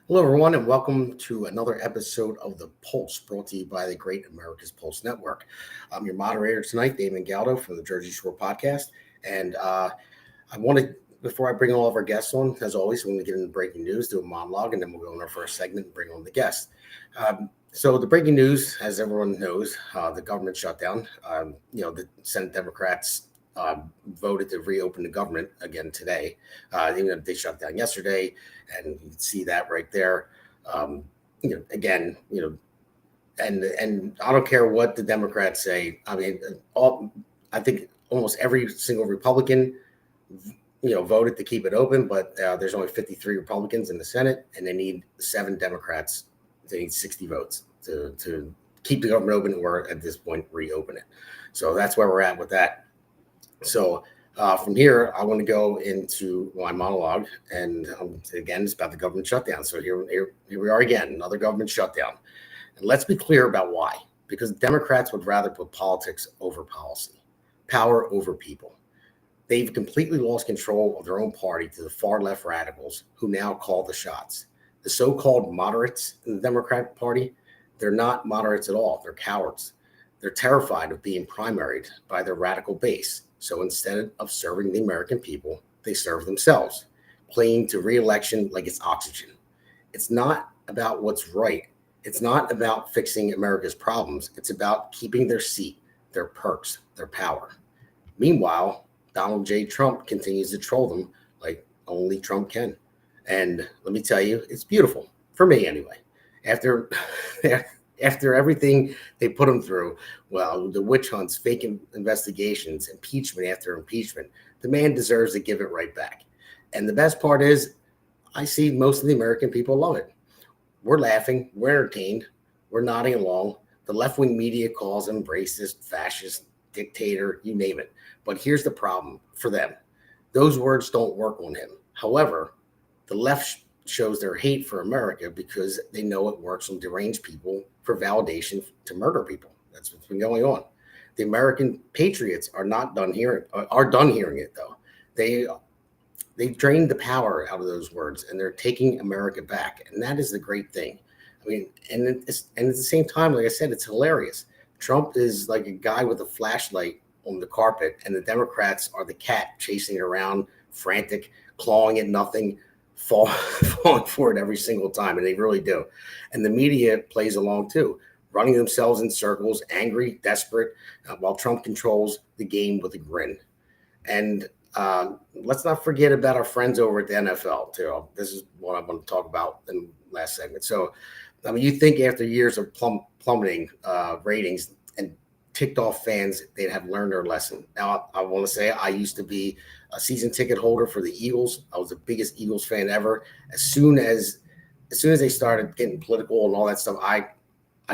Hello, everyone, and welcome to another episode of The Pulse, brought to you by the Great America's Pulse Network. I'm your moderator tonight, Damon G from the Jersey Shore podcast. And I wanted, before I bring all of our guests on, as always, when we get into breaking news, do a monologue, and then we'll go in our first segment and bring on the guests. So the breaking news, as everyone knows, the government shutdown. The Senate Democrats voted to reopen the government again today. Even if they shut down yesterday, and you can see that right there. And I don't care what the Democrats say. I mean, I think almost every single Republican, voted to keep it open, but there's only 53 Republicans in the Senate, and they need 7 Democrats. They need 60 votes to keep the government open, or at this point reopen it. So that's where we're at with that. So from here, I want to go into my monologue, and again, it's about the government shutdown. So here we are again, another government shutdown. And let's be clear about why. Because Democrats would rather put politics over policy, power over people. They've completely lost control of their own party to the far left radicals who now call the shots. The so-called moderates in the Democratic Party, they're not moderates at all. They're cowards. They're terrified of being primaried by their radical base. So instead of serving the American people, they serve themselves, playing to re-election like it's oxygen. It's not about what's right. It's not about fixing America's problems. It's about keeping their seat, their perks, their power. Meanwhile, Donald J. Trump continues to troll them like only Trump can. And let me tell you, it's beautiful, for me anyway. After everything they put him through, well, the witch hunts, fake investigations, impeachment after impeachment, the man deserves to give it right back. And the best part is, I see most of the American people love it. We're laughing, we're entertained, we're nodding along. The left-wing media calls him racist, fascist, dictator, you name it. But here's the problem for them. Those words don't work on him. However, the left shows their hate for America because they know it works on deranged people for validation to murder people. That's what's been going on. The American patriots are done hearing it though. They've drained the power out of those words, and they're taking America back, and that is the great thing. I mean, and at the same time, like I said, it's hilarious. Trump is like a guy with a flashlight on the carpet, and the Democrats are the cat chasing it around, frantic, clawing at nothing, falling for it every single time, and they really do. And the media plays along too, running themselves in circles, angry, desperate, while Trump controls the game with a grin. And let's not forget about our friends over at the NFL too. This is what I want to talk about in the last segment. So, I mean, you think after years of plummeting ratings and ticked off fans, they'd have learned their lesson. Now, I want to say I used to be a season ticket holder for the Eagles. I was the biggest Eagles fan ever. As soon as they started getting political and all that stuff, I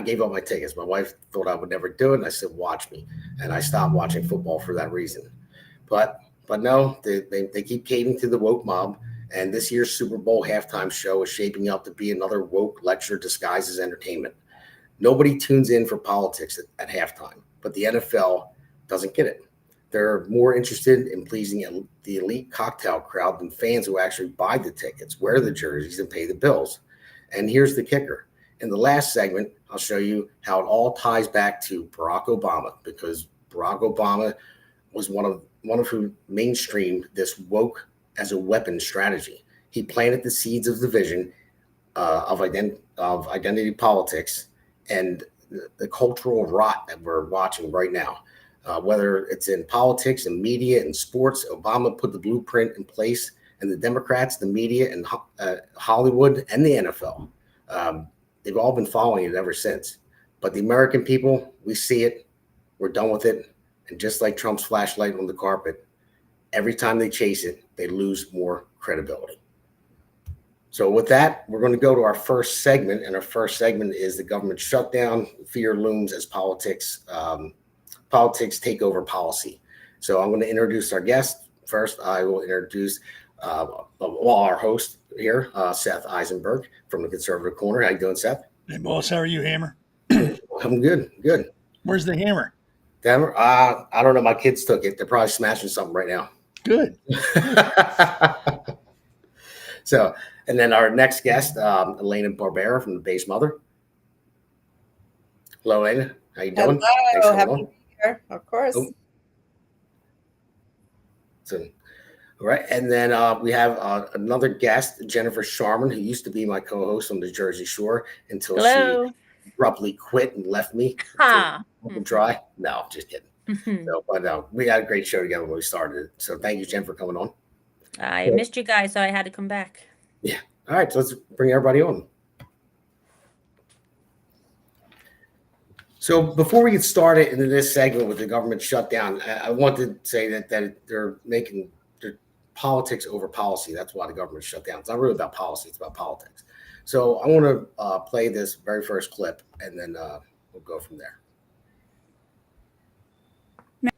gave up my tickets. My wife thought I would never do it, and I said, watch me. And I stopped watching football for that reason. But no, they keep caving to the woke mob, and this year's Super Bowl halftime show is shaping up to be another woke lecture disguised as entertainment. Nobody tunes in for politics at halftime, but the NFL doesn't get it. They're more interested in pleasing the elite cocktail crowd than fans who actually buy the tickets, wear the jerseys, and pay the bills. And here's the kicker. In the last segment, I'll show you how it all ties back to Barack Obama, because Barack Obama was one of who mainstreamed this woke as a weapon strategy. He planted the seeds of division of identity politics and the cultural rot that we're watching right now. Whether it's in politics and media and sports, Obama put the blueprint in place, and the Democrats, the media, and Hollywood and the NFL, they've all been following it ever since. But the American people, we see it, we're done with it, and just like Trump's flashlight on the carpet, every time they chase it, they lose more credibility. So with that, we're going to go to our first segment, and our first segment is the government shutdown. Fear looms as politics politics take over policy. So I'm going to introduce our guest. First, I will introduce our host here, Seth Eisenberg from the Conservative Corner. How you doing, Seth? Hey, boss. How are you, Hammer? I'm good. Good. Where's the hammer? Denver? I don't know. My kids took it. They're probably smashing something right now. Good. So, and then our next guest, Elena Barbera from the Base Mother. Hello, Elena. How you doing? Hello. Happy to be here. Of course. Oh. So, all right. And then we have another guest, Jennifer Sharman, who used to be my co-host on the Jersey Shore until she abruptly quit and left me to dry. No, just kidding. So, but we had a great show together when we started it. So thank you, Jen, for coming on. I missed you guys, so I had to come back. Yeah. All right. So let's bring everybody on. So before we get started into this segment with the government shutdown, I want to say that they're making politics over policy. That's why the government shut down. It's not really about policy. It's about politics. So I want to play this very first clip, and then we'll go from there.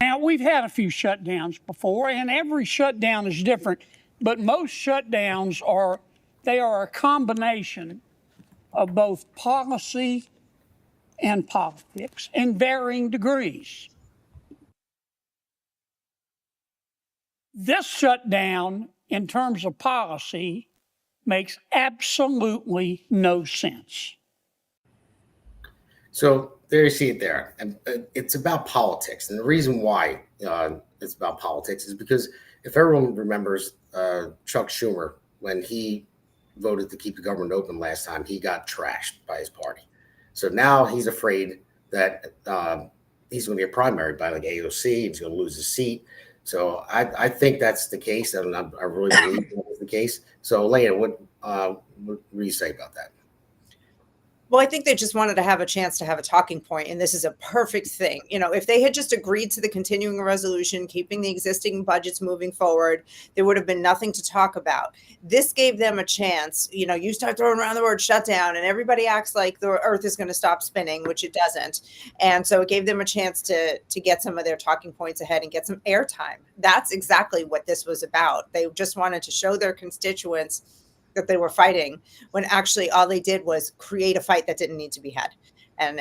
Now, we've had a few shutdowns before, and every shutdown is different, but most shutdowns are a combination of both policy and politics in varying degrees. This shutdown, in terms of policy, makes absolutely no sense. So there you see it there. And it's about politics. And the reason why it's about politics is because if everyone remembers Chuck Schumer, when he voted to keep the government open last time, he got trashed by his party. So now he's afraid that he's going to get primaried by like AOC. He's going to lose his seat. So I think that's the case. And I really believe that is the case. So Elena, what do you say about that? Well, I think they just wanted to have a chance to have a talking point, and this is a perfect thing. You know, if they had just agreed to the continuing resolution, keeping the existing budgets moving forward, there would have been nothing to talk about. This gave them a chance. You know, you start throwing around the word shutdown, and everybody acts like the earth is going to stop spinning, which it doesn't. And so it gave them a chance to get some of their talking points ahead and get some airtime. That's exactly what this was about. They just wanted to show their constituents that they were fighting, when actually all they did was create a fight that didn't need to be had. And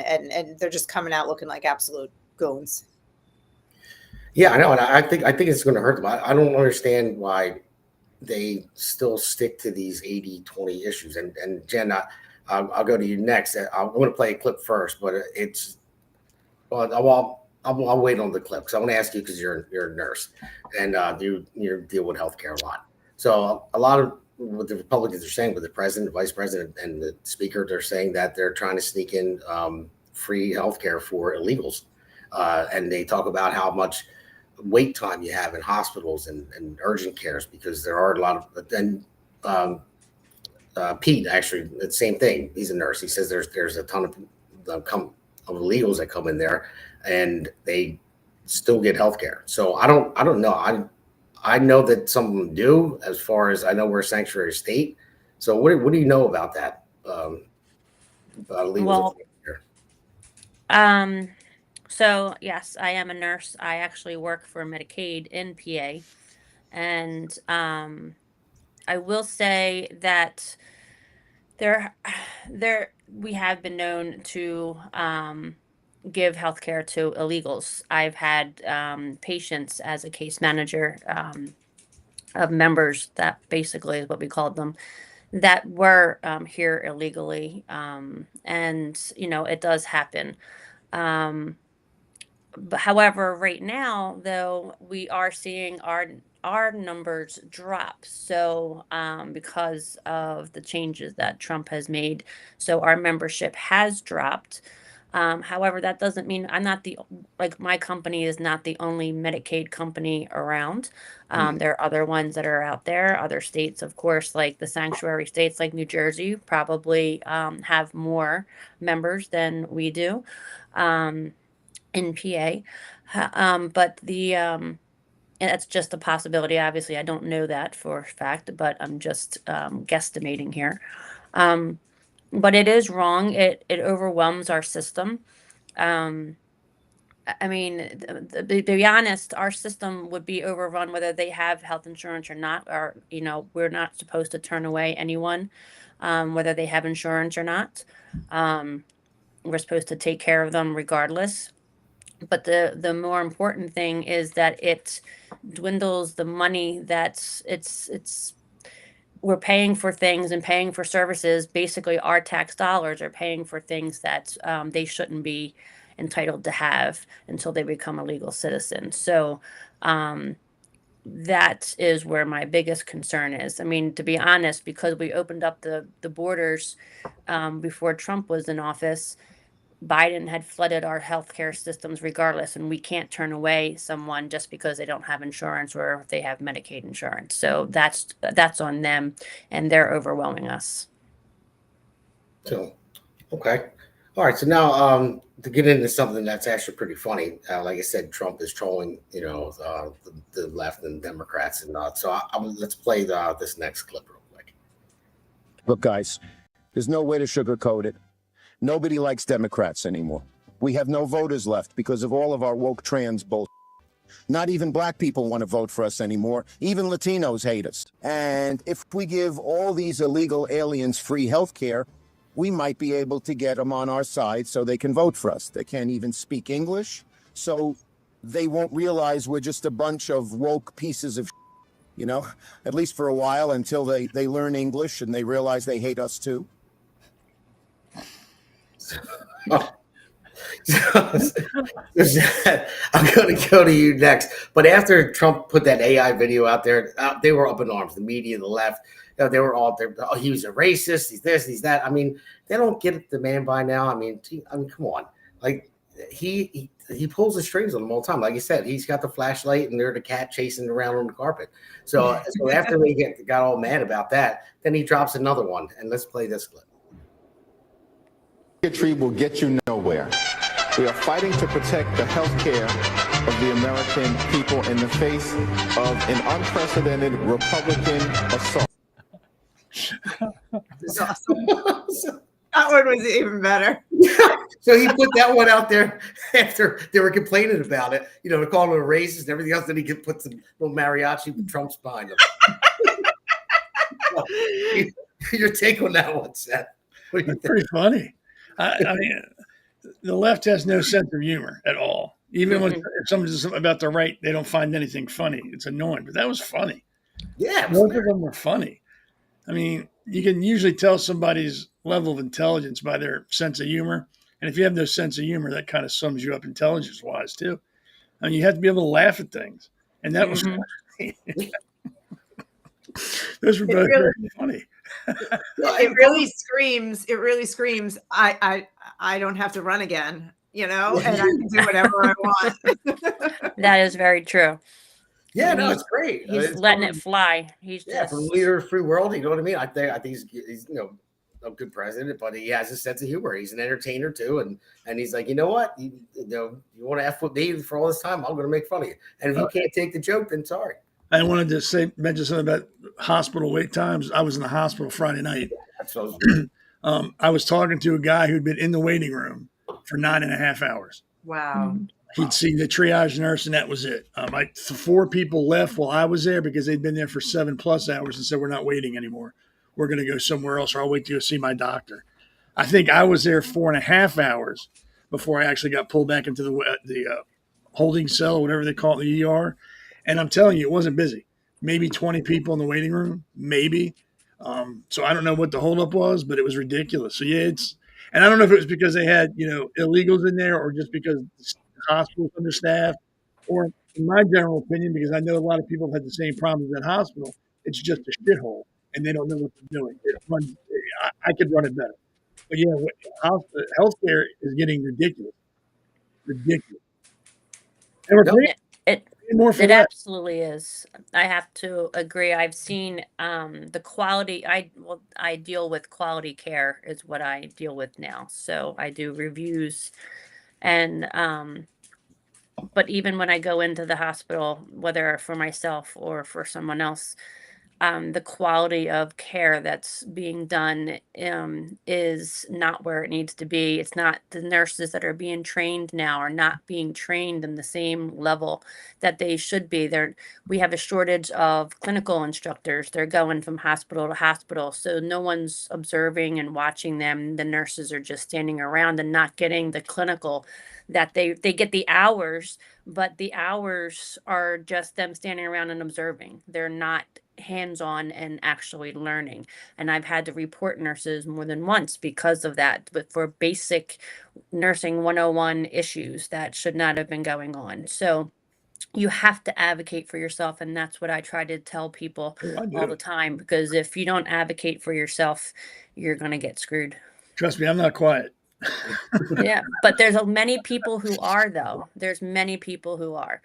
they're just coming out looking like absolute goons. Yeah, I know. And I think it's going to hurt them. I don't understand why they still stick to these 80-20 issues. And Jen, I'll go to you next. I'm going to play a clip first, but I'll wait on the clip because I want to ask you, because you're a nurse and you deal with healthcare a lot. So a lot of what the Republicans are saying, with the president, the vice president, and the speaker, they're saying that they're trying to sneak in free healthcare for illegals. And they talk about how much wait time you have in hospitals and urgent cares, because there are a lot of, and Pete, actually, the same thing. He's a nurse. He says there's a ton of illegals that come in there and they still get healthcare. So I don't know. I know that some of them do, as far as I know, we're a sanctuary state. So what do you know about that? Well, so yes, I am a nurse. I actually work for Medicaid in PA. And I will say that we have been known to give healthcare to illegals. I've had patients as a case manager of members, that basically is what we called them, that were here illegally. And, you know, it does happen. But however, right now, though, we are seeing our numbers drop. So because of the changes that Trump has made, so our membership has dropped. However, that doesn't mean my company is not the only Medicaid company around. There are other ones that are out there, other states, of course, like the sanctuary states like New Jersey probably have more members than we do in PA. But and that's just a possibility. Obviously, I don't know that for a fact, but I'm just guesstimating here. But it is wrong. It overwhelms our system. I mean, to be honest, our system would be overrun whether they have health insurance or not. Or, we're not supposed to turn away anyone, whether they have insurance or not. We're supposed to take care of them regardless. But the more important thing is that it dwindles the money that's we're paying for things and paying for services. Basically, our tax dollars are paying for things that they shouldn't be entitled to have until they become a legal citizen. So that is where my biggest concern is. I mean, to be honest, because we opened up the borders before Trump was in office, Biden had flooded our healthcare systems regardless, and we can't turn away someone just because they don't have insurance or if they have Medicaid insurance. So that's on them, and they're overwhelming us. So, okay. All right. So now, to get into something that's actually pretty funny, like I said, Trump is trolling, the left and Democrats and so let's play this next clip real quick. Look, guys, there's no way to sugarcoat it. Nobody likes Democrats anymore. We have no voters left because of all of our woke trans bull. Not even black people want to vote for us anymore. Even Latinos hate us. And if we give all these illegal aliens free health care, we might be able to get them on our side so they can vote for us. They can't even speak English, so they won't realize we're just a bunch of woke pieces of at least for a while until they learn English and they realize they hate us too. I'm going to go to you next. But after Trump put that AI video out there, they were up in arms. The media, the left, they were all there. Oh, he was a racist. He's this, he's that. I mean, they don't get the man by now. I mean, come on. Like he pulls the strings on them all the time. Like you said, he's got the flashlight and they're the cat chasing around on the carpet. So after they got all mad about that, then he drops another one. And let's play this clip. Tree will get you nowhere. We are fighting to protect the health care of the American people in the face of an unprecedented Republican assault. That's awesome. That one was even better. So he put that one out there after they were complaining about it. They're calling him a racist and everything else. Then he could put some little mariachi with Trump's behind him. Your take on that one, Seth? What do you think? Pretty funny. I mean, the left has no sense of humor at all. Even when someone says something about the right, they don't find anything funny. It's annoying, but that was funny. Yeah, both of them were funny. I mean, you can usually tell somebody's level of intelligence by their sense of humor. And if you have no sense of humor, that kind of sums you up intelligence-wise, too. I mean, you have to be able to laugh at things. And that was funny. Those were both very funny. It really screams, I don't have to run again, and I can do whatever I want. That is very true. Yeah, no, it's great. He's letting it fly. He's just from leader of the free world. You know what I mean? I think he's a good president, but he has a sense of humor. He's an entertainer too, and he's like, you know what? You want to F with me for all this time? I'm going to make fun of you. And if you can't take the joke, then sorry. I wanted to mention something about hospital wait times. I was in the hospital Friday night. I was talking to a guy who'd been in the waiting room for 9.5 hours. Wow. He'd seen the triage nurse, and that was it. 4 people left while I was there because they'd been there for 7+ hours and said, we're not waiting anymore. We're going to go somewhere else, or I'll wait to go see my doctor. I think I was there 4.5 hours before I actually got pulled back into the holding cell, or whatever they call it, the ER. And I'm telling you, it wasn't busy. Maybe 20 people in the waiting room, maybe. So I don't know what the holdup was, but it was ridiculous. So yeah, and I don't know if it was because they had, illegals in there or just because the hospital's understaffed, or in my general opinion, because I know a lot of people have had the same problems at that hospital, it's just a shithole and they don't know what they're doing. I could run it better. But yeah, healthcare is getting ridiculous. Ridiculous. And we're paying more for it that. Absolutely is. I have to agree. I've seen the quality. I deal with quality care is what I deal with now. So I do reviews, and but even when I go into the hospital, whether for myself or for someone else, the quality of care that's being done is not where it needs to be. It's not, the nurses that are being trained now are not being trained in the same level that they should be. We have a shortage of clinical instructors. They're going from hospital to hospital, so no one's observing and watching them. The nurses are just standing around and not getting the clinical that they get the hours, but the hours are just them standing around and observing. They're not hands-on and actually learning. And I've had to report nurses more than once because of that, but for basic nursing 101 issues that should not have been going on. So you have to advocate for yourself, and that's what I try to tell people Oh, I all do. the time, because if you don't advocate for yourself, you're going to get screwed. Trust me, I'm not quiet. Yeah, but there's many people who are, though. There's many people who are.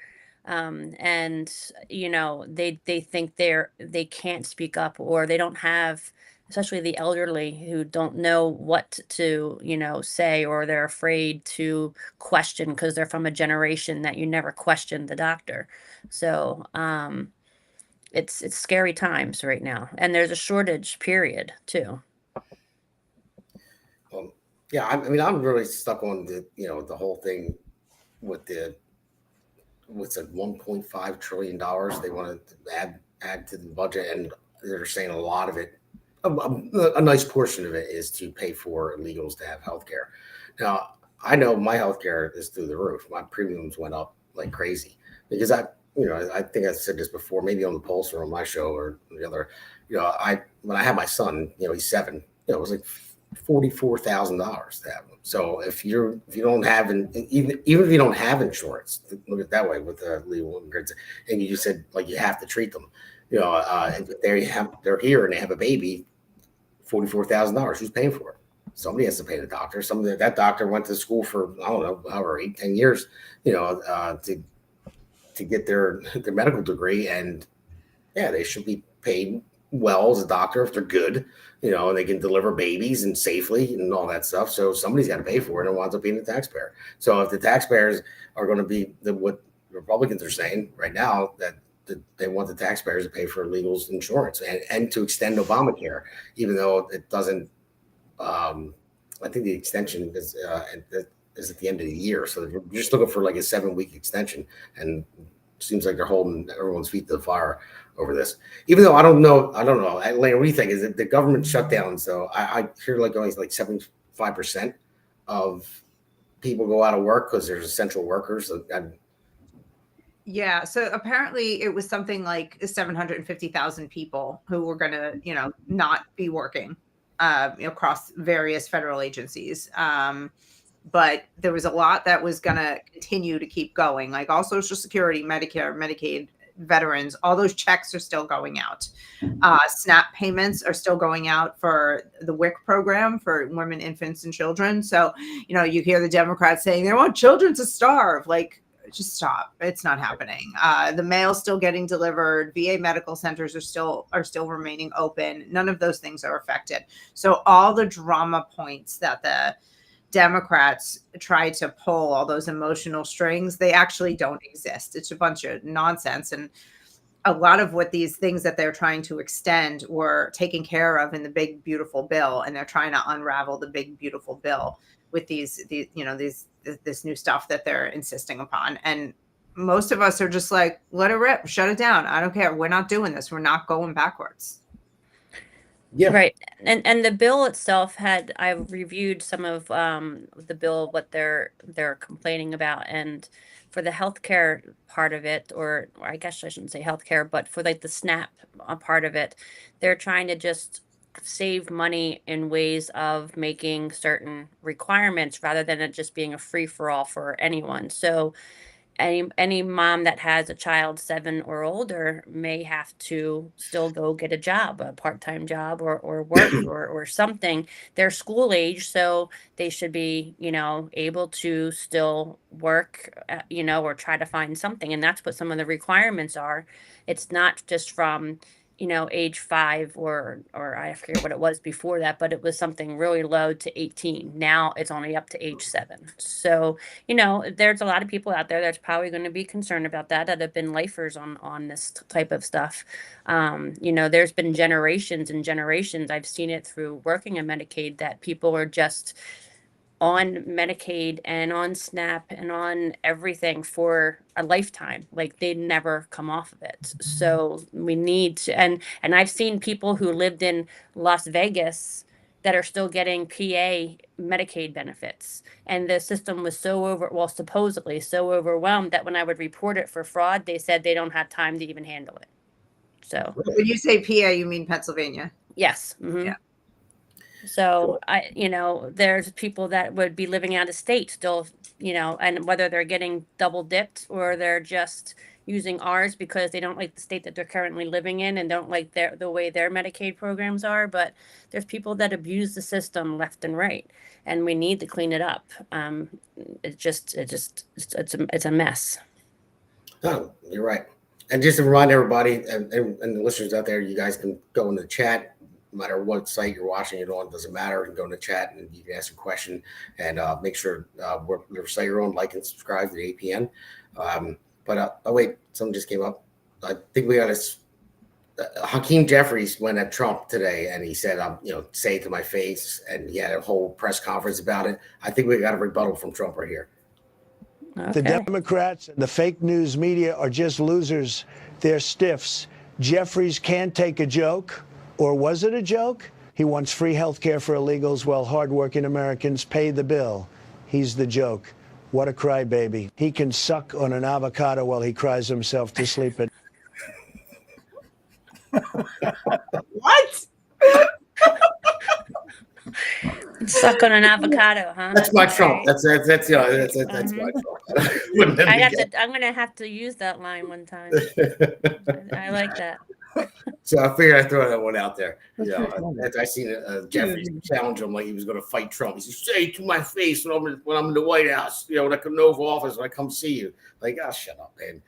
And they think they can't speak up, or they don't have, especially the elderly, who don't know what to, say, or they're afraid to question because they're from a generation that you never questioned the doctor. So, it's scary times right now, and there's a shortage period too. Yeah, I mean, I'm really stuck on the whole thing with what's like $1.5 trillion they want to add to the budget, and they're saying a lot of it, a nice portion of it, is to pay for illegals to have health care. Now, I know my health care is through the roof. My premiums went up like crazy because I think I said this before, maybe on the Pulse or on my show or the other. When I had my son, he's 7. It was like $44,000 to have him. So if you don't have, even if you don't have insurance, look at it that way with legal immigrants, and you said like you have to treat them, if they're here and they have a baby, $44,000. Who's paying for it? Somebody has to pay the doctor. That doctor went to school for, I don't know, however 8-10 years, to get their medical degree, and yeah, they should be paid well as a doctor if they're good, and they can deliver babies and safely and all that stuff. So somebody's got to pay for it, and it winds up being the taxpayer. So if the taxpayers are going to be what Republicans are saying right now, that they want the taxpayers to pay for illegals' insurance and to extend Obamacare, even though it doesn't. I think the extension is at the end of the year, so they're just looking for like a 7-week extension, and it seems like they're holding everyone's feet to the fire over this. Even though I don't know, Elena, what do you think? Is it the government shutdowns? So I hear like only like 75% of people go out of work because there's essential workers. Yeah. So apparently it was something like 750,000 people who were going to, not be working, across various federal agencies. But there was a lot that was going to continue to keep going, like all Social Security, Medicare, Medicaid, veterans, all those checks are still going out. SNAP payments are still going out for the WIC program for women, infants, and children. So, you hear the Democrats saying they want children to starve. Like, just stop. It's not happening. The mail's still getting delivered. VA medical centers are still remaining open. None of those things are affected. So all the drama points that the Democrats try to pull, all those emotional strings, they actually don't exist. It's a bunch of nonsense. And a lot of what these things that they're trying to extend were taken care of in the big, beautiful bill. And they're trying to unravel the big, beautiful bill with this new stuff that they're insisting upon. And most of us are just like, let it rip, shut it down. I don't care. We're not doing this. We're not going backwards. Yeah. Right. And the bill itself I reviewed some of the bill, what they're complaining about, and for the healthcare part of it, or I guess I shouldn't say healthcare, but for like the SNAP part of it, they're trying to just save money in ways of making certain requirements rather than it just being a free for all for anyone. So any mom that has a child 7 or older may have to still go get a job, a part-time job, or work or something. They're school age, so they should be, able to still work, or try to find something. And that's what some of the requirements are. It's not just from, age 5 or I forget what it was before that, but it was something really low to 18. Now it's only up to age 7. So, there's a lot of people out there that's probably going to be concerned about that have been lifers on this type of stuff. There's been generations and generations. I've seen it through working in Medicaid that people are just on Medicaid and on SNAP and on everything for a lifetime. Like they never come off of it. So we need to, and I've seen people who lived in Las Vegas that are still getting PA Medicaid benefits. And the system was supposedly so overwhelmed that when I would report it for fraud, they said they don't have time to even handle it. So when you say PA, you mean Pennsylvania? Yes. Mm-hmm. Yeah. So there's people that would be living out of state still, and whether they're getting double dipped or they're just using ours because they don't like the state that they're currently living in and don't like the way their Medicaid programs are. But there's people that abuse the system left and right, and we need to clean it up. It's a mess. Oh, you're right. And just to remind everybody and the listeners out there, you guys can go in the chat. No matter what site you're watching it on, doesn't matter. You can go in the chat and you can ask a question and make sure whatever site you're on, like and subscribe to the APN. Oh wait, something just came up. I think we got Hakeem Jeffries went at Trump today and he said, say it to my face. And he had a whole press conference about it. I think we got a rebuttal from Trump right here. Okay. The Democrats and the fake news media are just losers. They're stiffs. Jeffries can't take a joke. Or was it a joke? He wants free health care for illegals while hardworking Americans pay the bill. He's the joke. What a crybaby. He can suck on an avocado while he cries himself to sleep at What? Suck on an avocado, huh? That's my Trump. That's my Trump. I'm gonna have to use that line one time. I like that. So I figured I'd throw that one out there. I seen Jeffries challenge him like he was going to fight Trump. He said, "Say it to my face when I'm in the White House. When I come to Oval Office, when I come see you." Like, oh, shut up, man.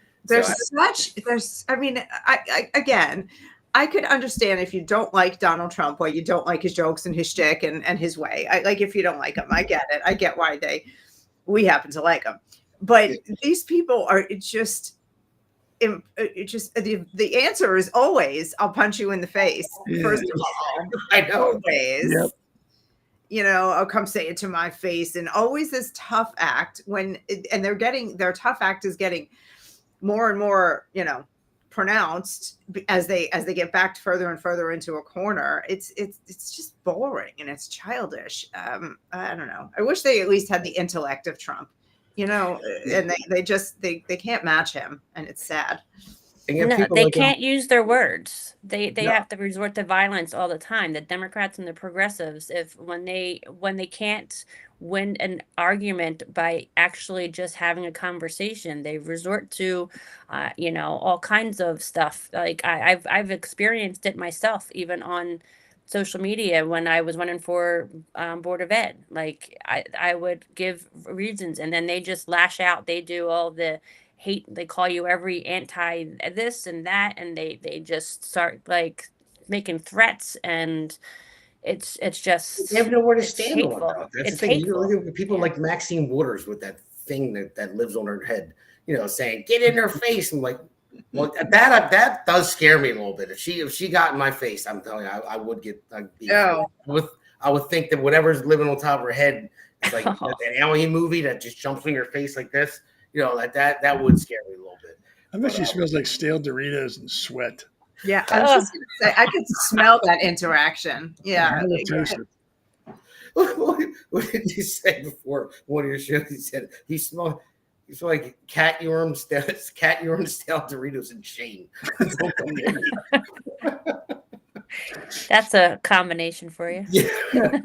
I could understand if you don't like Donald Trump or you don't like his jokes and his shtick and his way. If you don't like him, I get it. I get why we happen to like him. But these people are the answer is always, I'll punch you in the face. First of all, I know. Always. Yep. I'll come say it to my face, and always this tough act their tough act is getting more and more, pronounced as they get backed further and further into a corner. It's just boring and it's childish. I don't know. I wish they at least had the intellect of Trump. And they can't match him, and it's sad. No, they can't use their words. They have to resort to violence all the time. The Democrats and the progressives, when they can't win an argument by actually just having a conversation, they resort to all kinds of stuff. Like I've experienced it myself, even on social media when I was running for Board of Ed. Like I would give reasons and then they just lash out. They do all the hate. They call you every anti this and that, and they just start like making threats, and it's just they have nowhere to stand hateful. on. That's it's the thing. hateful. You look at people like Maxine Waters with that thing that lives on her head, saying "get in her face." I'm like, well, that does scare me a little bit. If she got in my face, I'm telling you, I would get. I would think that whatever's living on top of her head, it's like that alien movie that just jumps in your face like this. That would scare me a little bit. I bet she smells like stale Doritos and sweat. Yeah, I was just gonna say, I could smell that interaction. Yeah. What did you say before one of your shows? He said he smelled like cat urine, stale Doritos, and Shane. That's a combination for you. Yeah.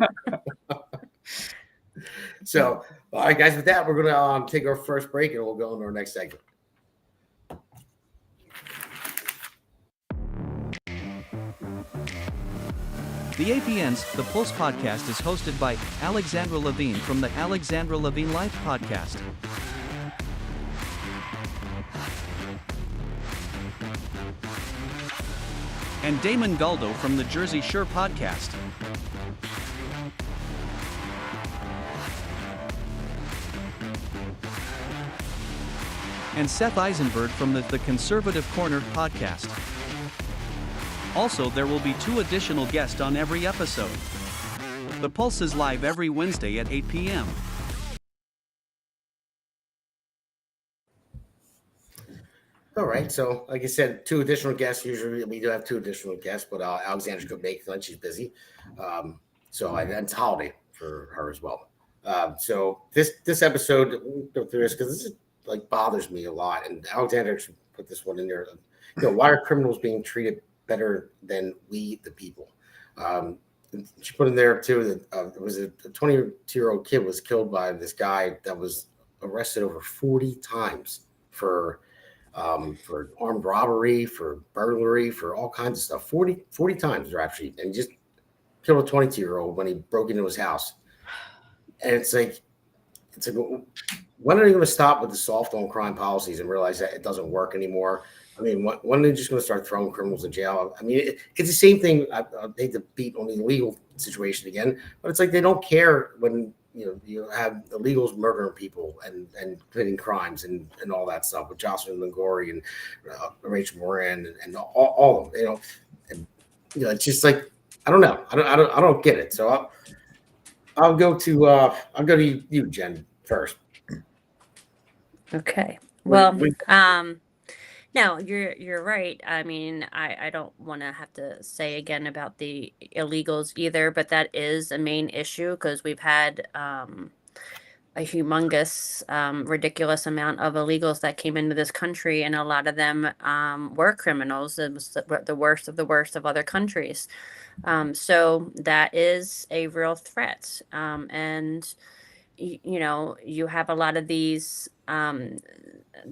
So, all right, guys, with that, we're going to take our first break and we'll go into our next segment. The APN's The Pulse Podcast is hosted by Alexandra Levine from the Alexandra Levine Life Podcast. and Damon Galdo from the Jersey Shore podcast. And Seth Eisenberg from the Conservative Corner podcast. Also, there will be 2 additional guests on every episode. The Pulse is live every Wednesday at 8 p.m. All right. So, like I said, 2 additional guests. Usually we do have 2 additional guests, but Alexandra could make lunch. She's busy. So it's holiday for her as well. So this episode, we'll go through this because this is, like, bothers me a lot. And Alexandra should put this one in there. Why are criminals being treated better than we, the people? She put in there too that it was a 22-year-old kid was killed by this guy that was arrested over 40 times for armed robbery, for burglary, for all kinds of stuff. 40 times they're actually, and he just killed a 22-year-old when he broke into his house. And it's like, when are they going to stop with the soft on crime policies and realize that it doesn't work anymore? I mean, when are they just going to start throwing criminals in jail? I mean, it's the same thing. I hate to beat on the illegal situation again, but it's like they don't care when you have illegals murdering people and committing crimes and all that stuff with Jocelyn Lingori and Rachel Moran and all of them. And it's just like, I don't know. I don't get it. So I'll go to you, Jen, first. Okay. Well, no, you're right. I mean, I don't want to have to say again about the illegals either, but that is a main issue because we've had a humongous, ridiculous amount of illegals that came into this country, and a lot of them were criminals. It was the worst of other countries. So that is a real threat. And you have a lot of these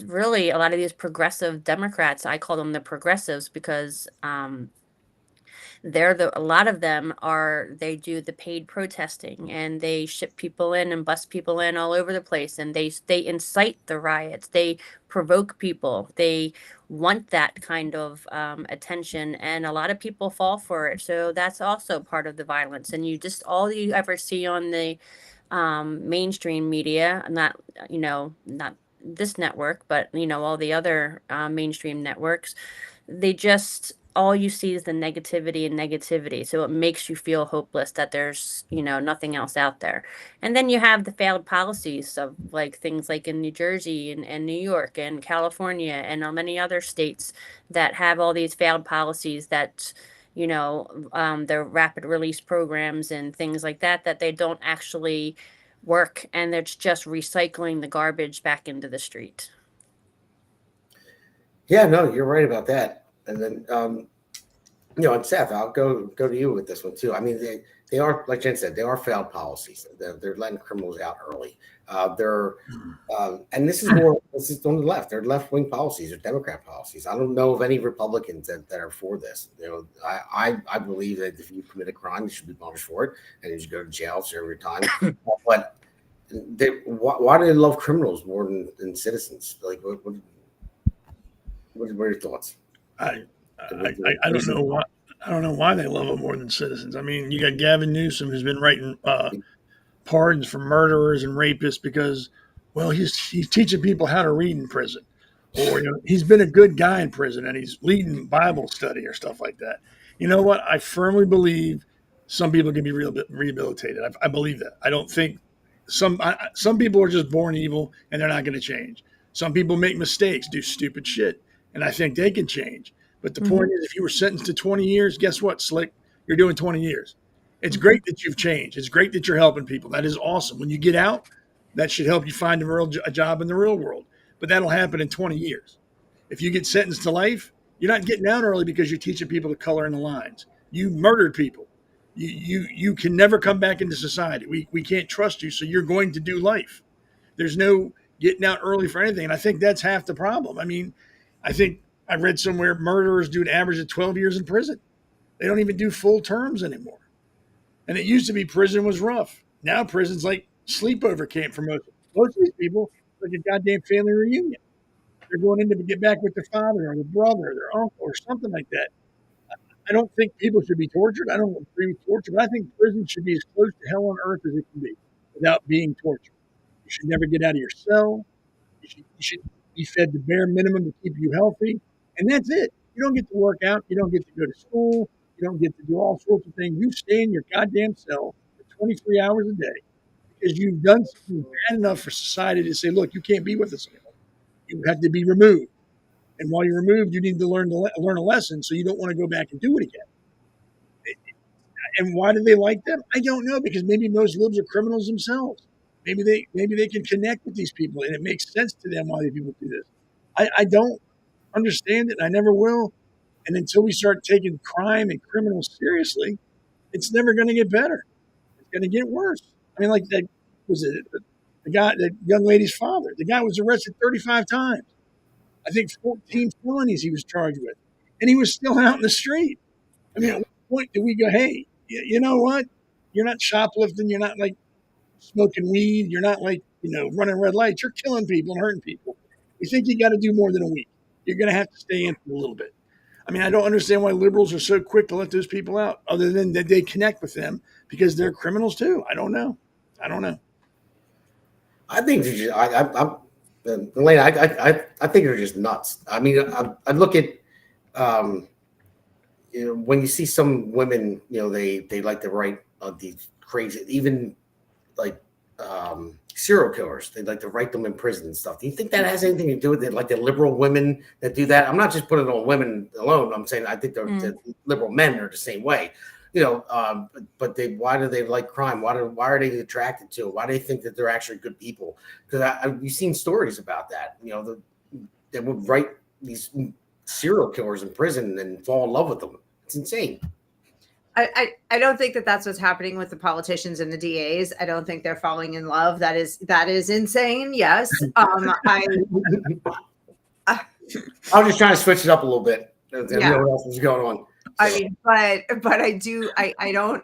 really a lot of these progressive Democrats. I call them the progressives because a lot of them they do the paid protesting, and they ship people in and bust people in all over the place, and they incite the riots, they provoke people, they want that kind of attention, and a lot of people fall for it. So that's also part of the violence. And all you ever see on the mainstream media, not this network, but all the other mainstream networks, all you see is the negativity. So it makes you feel hopeless that there's nothing else out there. And then you have the failed policies of like things like in New Jersey and New York and California and many other states that have all these failed policies that the rapid release programs and things like that they don't actually work, and it's just recycling the garbage back into the street. Yeah, no, you're right about that. And then, and Seth, I'll go to you with this one too. I mean, they are, like Jen said, they are failed policies. They're letting criminals out early. And this is on the left. They're left-wing policies or Democrat policies. I don't know of any Republicans that are for this. I believe that if you commit a crime, you should be punished for it, and you should go to jail, serve your time. But why do they love criminals more than citizens? Like, what are your thoughts? I don't know why. I don't know why they love them more than citizens. I mean, you got Gavin Newsom, who's been writing pardons for murderers and rapists because, well, he's teaching people how to read in prison, or he's been a good guy in prison and he's leading Bible study or stuff like that. You know what? I firmly believe some people can be rehabilitated. I believe that. I don't think some people are just born evil and they're not going to change. Some people make mistakes, do stupid shit, and I think they can change. But the point is, if you were sentenced to 20 years, guess what, Slick? You're doing 20 years. It's great that you've changed. It's great that you're helping people. That is awesome. When you get out, that should help you find a job in the real world. But that'll happen in 20 years. If you get sentenced to life, you're not getting out early because you're teaching people to color in the lines. You murdered people. You can never come back into society. We can't trust you, so you're going to do life. There's no getting out early for anything. And I think that's half the problem. I mean, I think I read somewhere murderers do an average of 12 years in prison. They don't even do full terms anymore. And it used to be prison was rough. Now prison's like sleepover camp for most of these people. It's like a goddamn family reunion. They're going in to get back with their father or their brother or their uncle or something like that. I don't think people should be tortured. I don't agree with torture, but I think prison should be as close to hell on earth as it can be without being tortured. You should never get out of your cell. You should be fed the bare minimum to keep you healthy, and that's it. You don't get to work out. You don't get to go to school. You don't get to do all sorts of things. You stay in your goddamn cell for 23 hours a day because you've done something bad enough for society to say, look, you can't be with us anymore. You have to be removed. And while you're removed, you need to learn a lesson, so you don't want to go back and do it again. And why do they like them? I don't know, because maybe most libs are criminals themselves. Maybe they can connect with these people, and it makes sense to them why these people do this. I don't understand it, and I never will. And until we start taking crime and criminals seriously, it's never going to get better. It's going to get worse. I mean, like that was it the guy, the young lady's father. The guy was arrested 35 times. I think 14 felonies he was charged with, and he was still out in the street. I mean, at what point do we go, hey, you know what? You're not shoplifting. You're not like smoking weed. You're not like, running red lights. You're killing people and hurting people. We think you got to do more than a week. You're going to have to stay in for a little bit. I mean, I don't understand why liberals are so quick to let those people out, other than that they connect with them because they're criminals too. I don't know. I think they're just, Elena, I think they're just nuts. I mean, I look at, when you see some women, they like to write these crazy, even like serial killers. They like to write them in prison and stuff. Do you think that has anything to do with it? Like the liberal women that do that? I'm not just putting it on women alone. I'm saying I think the liberal men are the same way. But why do they like crime? Why are they attracted to it? Why do they think that they're actually good people? Because we've seen stories about that. They would write these serial killers in prison and fall in love with them. It's insane. I don't think that that's what's happening with the politicians and the DAs. I don't think they're falling in love. That is insane. Yes. I was just trying to switch it up a little bit. Yeah. What else was going on? I mean, but I do. I don't.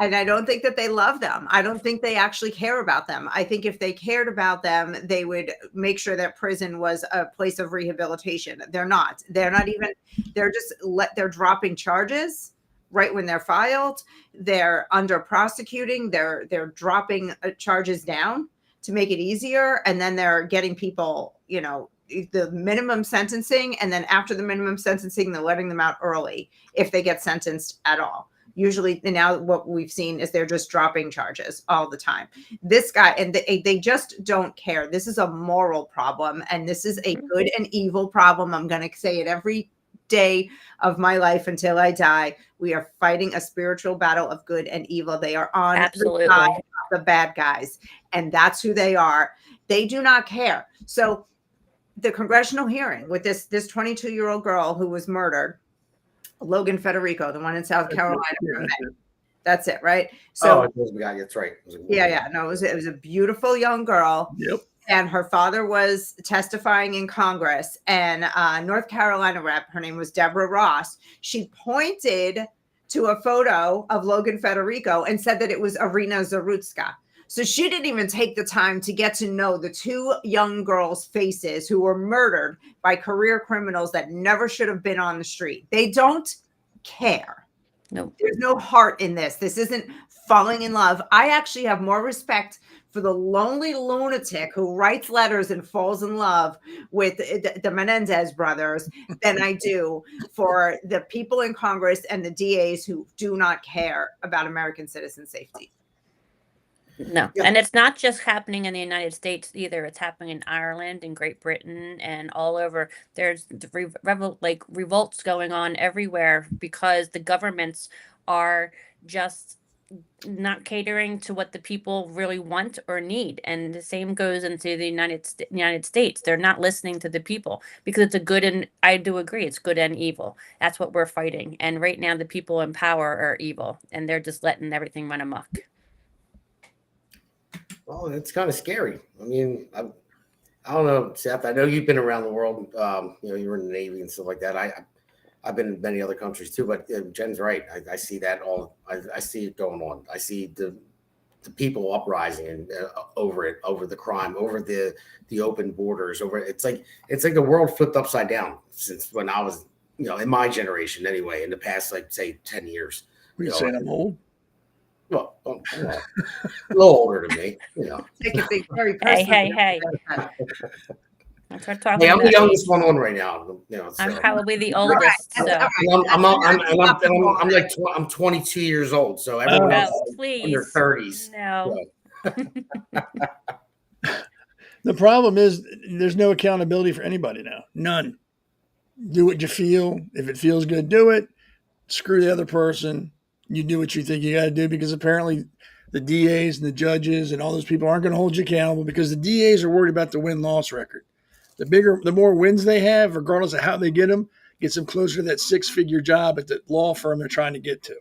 And I don't think that they love them. I don't think they actually care about them. I think if they cared about them, they would make sure that prison was a place of rehabilitation. They're not. They're not even. They're just they're dropping charges right when they're filed. They're under prosecuting. They're dropping charges down to make it easier, and then they're getting people, the minimum sentencing, and then after the minimum sentencing, they're letting them out early if they get sentenced at all. Usually now what we've seen is they're just dropping charges all the time. This guy, and they just don't care. This is a moral problem, and this is a good and evil problem. I'm going to say it every day of my life until I die. We are fighting a spiritual battle of good and evil. They are on Absolutely. the side of the bad guys, and that's who they are. They do not care. So the congressional hearing with this 22-year-old girl who was murdered, Logan Federico, the one in South Carolina. That's it, right? So that's right. Yeah. No, it was a beautiful young girl. Yep. And her father was testifying in Congress, and North Carolina rep, her name was Deborah Ross. She pointed to a photo of Logan Federico and said that it was Irina Zarutska. So she didn't even take the time to get to know the two young girls' faces who were murdered by career criminals that never should have been on the street. They don't care. No. There's no heart in this. This isn't falling in love. I actually have more respect for the lonely lunatic who writes letters and falls in love with the Menendez brothers than I do for the people in Congress and the DAs who do not care about American citizen safety. No, and it's not just happening in the United States either. It's happening in Ireland and Great Britain and all over. There's revolts going on everywhere because the governments are just not catering to what the people really want or need. And the same goes into the United States. They're not listening to the people because it's a good, and I do agree, it's good and evil. That's what we're fighting. And right now the people in power are evil, and they're just letting everything run amok. Well, it's kind of scary. I mean, I don't know, Seth. I know you've been around the world. You were in the Navy and stuff like that. I've been in many other countries too. But Jen's right. I see that all. I see it going on. I see the people uprising and over the crime, over the open borders, over. It's like the world flipped upside down since when I was in my generation anyway, in the past, like say 10 years. We saying I'm old. Well, a little older than me, Take it big, very Hey, personally. hey, hey. That's what talking Hey, I'm about. the youngest one on right now. I'm So. probably the oldest. Right. So, I'm like I'm 22 years old, so everyone else oh, is in their please. 30s. No. The problem is there's no accountability for anybody now. None. Do what you feel. If it feels good, do it. Screw the other person. You do what you think you got to do, because apparently the DAs and the judges and all those people aren't going to hold you accountable, because the DAs are worried about the win-loss record. The more wins they have, regardless of how they get them, gets them closer to that six-figure job at the law firm they're trying to get to.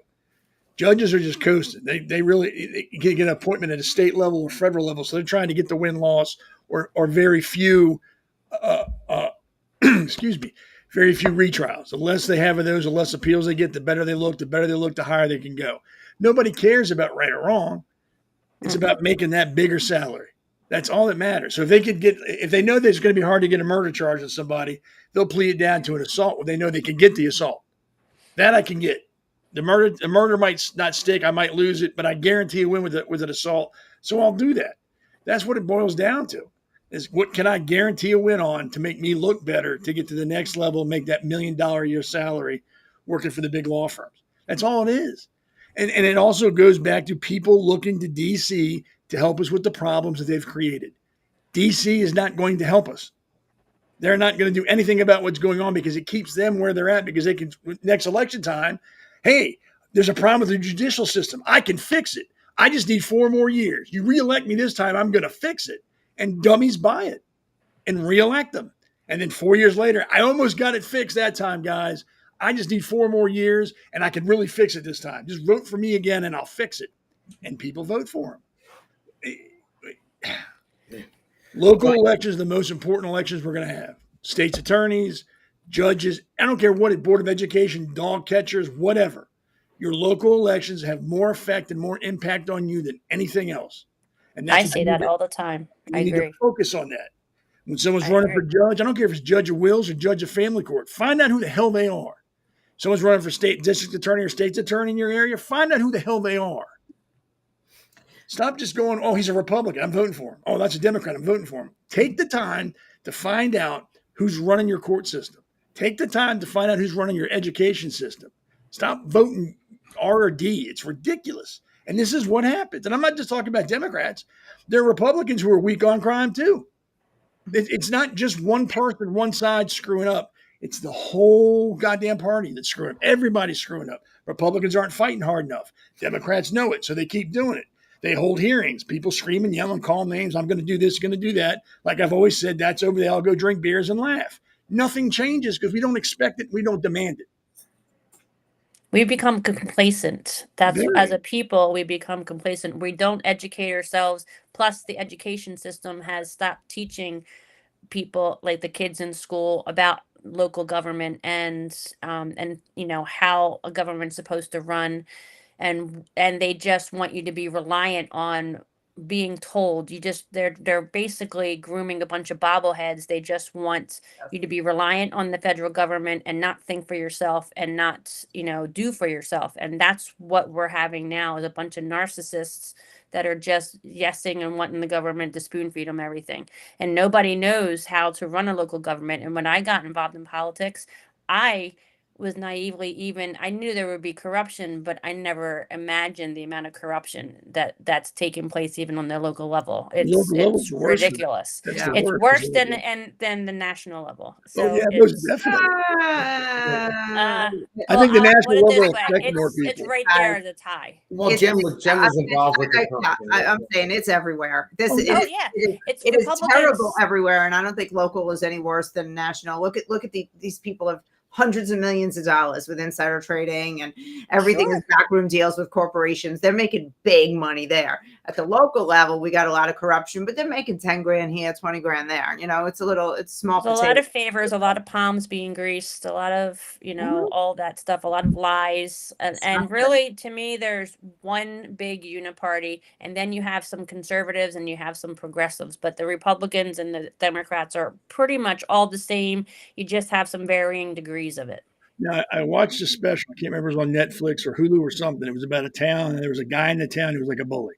Judges are just coasting. They really can't get an appointment at a state level or federal level, so they're trying to get the win-loss or very few, excuse me, very few retrials. The less they have of those, the less appeals they get, the better they look, the higher they can go. Nobody cares about right or wrong. It's about making that bigger salary. That's all that matters. So if they know that it's going to be hard to get a murder charge on somebody, they'll plead it down to an assault when they know they can get the assault. That I can get. The murder might not stick. I might lose it, but I guarantee a win with an assault. So I'll do that. That's what it boils down to. Is what can I guarantee a win on to make me look better, to get to the next level, make that $1 million a year salary working for the big law firms. That's all it is. And it also goes back to people looking to DC to help us with the problems that they've created. DC is not going to help us. They're not going to do anything about what's going on, because it keeps them where they're at, because they can, next election time, hey, there's a problem with the judicial system. I can fix it. I just need 4 more years. You reelect me this time, I'm going to fix it. And dummies buy it and reelect them. And then 4 years later, I almost got it fixed that time, guys. I just need 4 more years and I can really fix it this time. Just vote for me again and I'll fix it. And people vote for him. Local elections are the most important elections we're going to have. State's attorneys, judges, I don't care what, Board of Education, dog catchers, whatever. Your local elections have more effect and more impact on you than anything else. And I say that all the time. I you need agree. to focus on that. When someone's running for judge, I don't care if it's judge of wills or judge of family court, find out who the hell they are. Someone's running for state district attorney or state's attorney in your area, find out who the hell they are. Stop just going, oh, he's a Republican, I'm voting for him. Oh, that's a Democrat, I'm voting for him. Take the time to find out who's running your court system. Take the time to find out who's running your education system. Stop voting R or D. It's ridiculous. And this is what happens. And I'm not just talking about Democrats. There are Republicans who are weak on crime too. It's not just one person, one side screwing up. It's the whole goddamn party that's screwing up. Everybody's screwing up. Republicans aren't fighting hard enough. Democrats know it, so they keep doing it. They hold hearings. People screaming, yelling, call names. I'm going to do this, going to do that. Like I've always said, that's over. They all go drink beers and laugh. Nothing changes because we don't expect it. We don't demand it. We become complacent. That's as a people, we become complacent. We don't educate ourselves. Plus, the education system has stopped teaching people, like the kids in school, about local government and how a government's supposed to run, and they just want you to be reliant on being told. They're basically grooming a bunch of bobbleheads. They just want you to be reliant on the federal government and not think for yourself and not do for yourself. And that's what we're having now, is a bunch of narcissists that are just yesing and wanting the government to spoon feed them everything. And nobody knows how to run a local government. And when I got involved in politics, I was naively, I knew there would be corruption, but I never imagined the amount of corruption that's taking place even on the local level. It's ridiculous. It's worse than the national level. So most definitely. I think the national level affects more people. It's right there as a tie. Well, Jen was involved with the I'm saying it's everywhere. It's Republicans. Terrible everywhere, and I don't think local is any worse than national. Look at these people have hundreds of millions of dollars with insider trading and everything is backroom deals with corporations. They're making big money there. At the local level, we got a lot of corruption, but they're making 10 grand here, 20 grand there. It's small. There's a lot of favors, a lot of palms being greased, a lot of, all that stuff, a lot of lies. And really, to me, there's one big uniparty, and then you have some conservatives and you have some progressives, but the Republicans and the Democrats are pretty much all the same. You just have some varying degrees of it. Now, I watched a special. I can't remember if it was on Netflix or Hulu or something. It was about a town, and there was a guy in the town who was like a bully,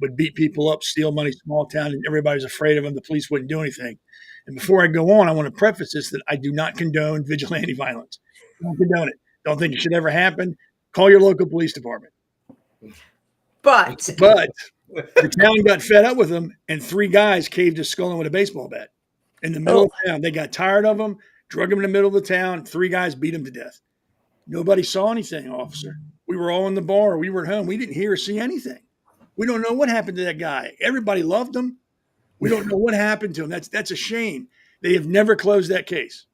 would beat people up, steal money, small town, and everybody's afraid of him. The police wouldn't do anything. And before I go on, I want to preface this that I do not condone vigilante violence. Don't condone it. Don't think it should ever happen. Call your local police department. But the town got fed up with him, and 3 guys caved his skull in with a baseball bat in the middle of town. They got tired of him, drug him in the middle of the town. 3 guys beat him to death. Nobody saw anything, officer. We were all in the bar. We were at home. We didn't hear or see anything. We don't know what happened to that guy. Everybody loved him. We don't know what happened to him. That's a shame. They have never closed that case.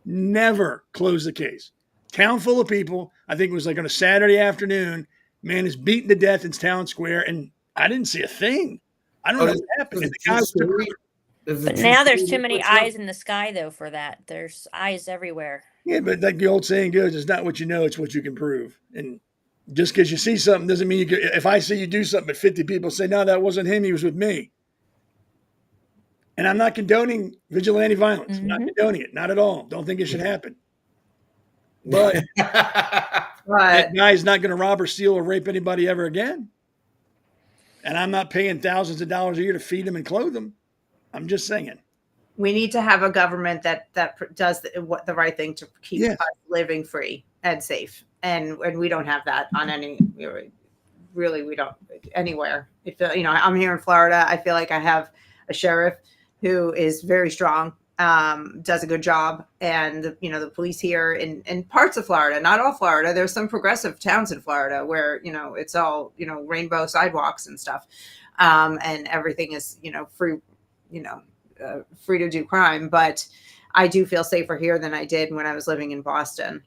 Never closed the case. Town full of people. I think it was like on a Saturday afternoon. Man is beaten to death in town square, and I didn't see a thing. I don't know what happened. The guy was But now there's too many eyes in the sky, though, for that. There's eyes everywhere. Yeah, but like the old saying goes, it's not what you know, it's what you can prove. And just because you see something doesn't mean you can. If I see you do something, but 50 people say, no, that wasn't him, he was with me. And I'm not condoning vigilante violence. I'm not condoning it. Not at all. Don't think it should happen. But that guy's not going to rob or steal or rape anybody ever again. And I'm not paying thousands of dollars a year to feed him and clothe him. I'm just saying. We need to have a government that does the right thing to keep us living free and safe. And we don't have that on any, really, we don't anywhere. I'm here in Florida. I feel like I have a sheriff who is very strong, does a good job. And, the police here in parts of Florida, not all Florida, there's some progressive towns in Florida where, it's all, rainbow sidewalks and stuff. And everything is, free, free to do crime. But I do feel safer here than I did when I was living in Boston.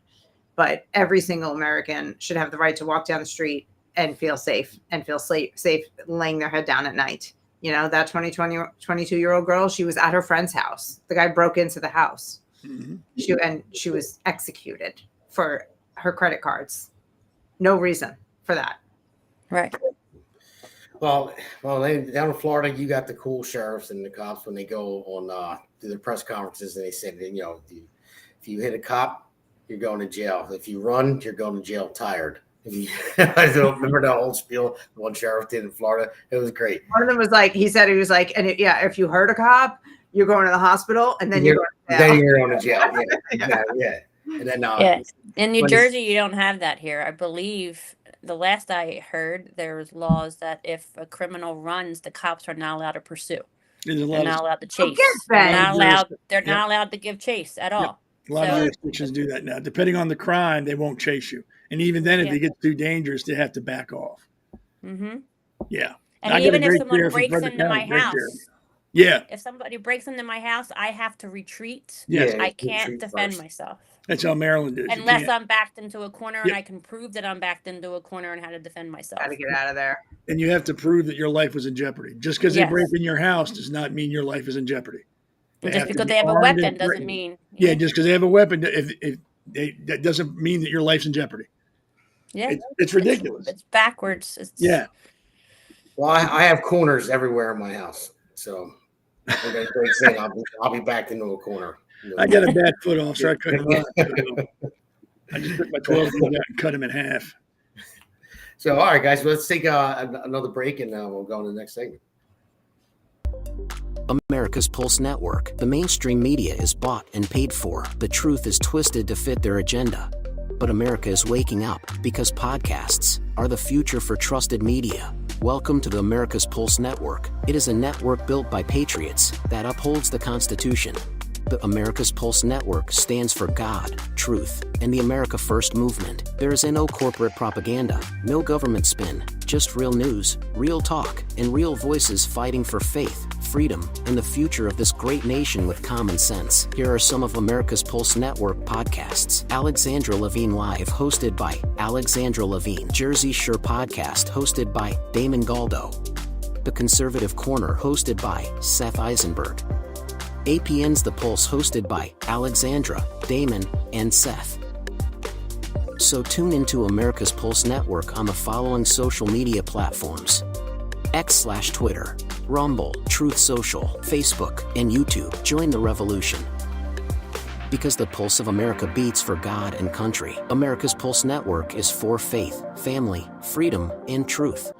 But every single American should have the right to walk down the street and feel safe laying their head down at night. That 22-year-old girl, she was at her friend's house. The guy broke into the house. Mm-hmm. She was executed for her credit cards. No reason for that. Right. Well, down in Florida, you got the cool sheriffs and the cops when they go on to the press conferences, and they said, if you hit a cop, you're going to jail. If you run, you're going to jail tired. I don't remember that whole spiel one sheriff did in Florida. It was great. One of them was like, if you hurt a cop, you're going to the hospital, and then you're going to jail. Yeah. And then in New Jersey, you don't have that here. I believe the last I heard, there was laws that if a criminal runs, the cops are not allowed to pursue. They're not allowed to chase. They're not allowed to give chase at all. A lot of jurisdictions do that now. Depending on the crime, they won't chase you. And even then, if it gets too dangerous, they have to back off. Mm-hmm. Yeah. And even if someone breaks into my house, if somebody breaks into my house, I have to retreat. Yeah. I can't defend myself. That's how Maryland is. Unless I'm backed into a corner and I can prove that I'm backed into a corner and how to defend myself. Got to get out of there. And you have to prove that your life was in jeopardy. Just because they break in your house does not mean your life is in jeopardy. Just because they have a weapon doesn't mean. Yeah, just because they have a weapon, that doesn't mean that your life's in jeopardy. Yeah, it's ridiculous. It's backwards. Well, I have corners everywhere in my house, so I'll be backed into a corner. I got a bad foot off, so I couldn't run. I just took my 12 foot out and cut him in half. So, all right, guys, let's take another break, and we'll go to the next segment. America's Pulse Network. The mainstream media is bought and paid for. The truth is twisted to fit their agenda. But America is waking up because podcasts are the future for trusted media. Welcome to the America's Pulse Network. It is a network built by patriots that upholds the Constitution. The America's Pulse Network stands for God, truth, and the America First movement. There is no corporate propaganda, no government spin, just real news, real talk, and real voices fighting for faith, freedom, and the future of this great nation with common sense. Here are some of America's Pulse Network podcasts. Alexandra Levine Live, hosted by Alexandra Levine. Jersey Shore Podcast, hosted by Damon Galdo. The Conservative Corner, hosted by Seth Eisenberg. APN's The Pulse, hosted by Alexandra, Damon, and Seth. So tune into America's Pulse Network on the following social media platforms: X/Twitter, Rumble, Truth Social, Facebook, and YouTube. Join the revolution. Because the pulse of America beats for God and country. America's Pulse Network is for faith, family, freedom, and truth.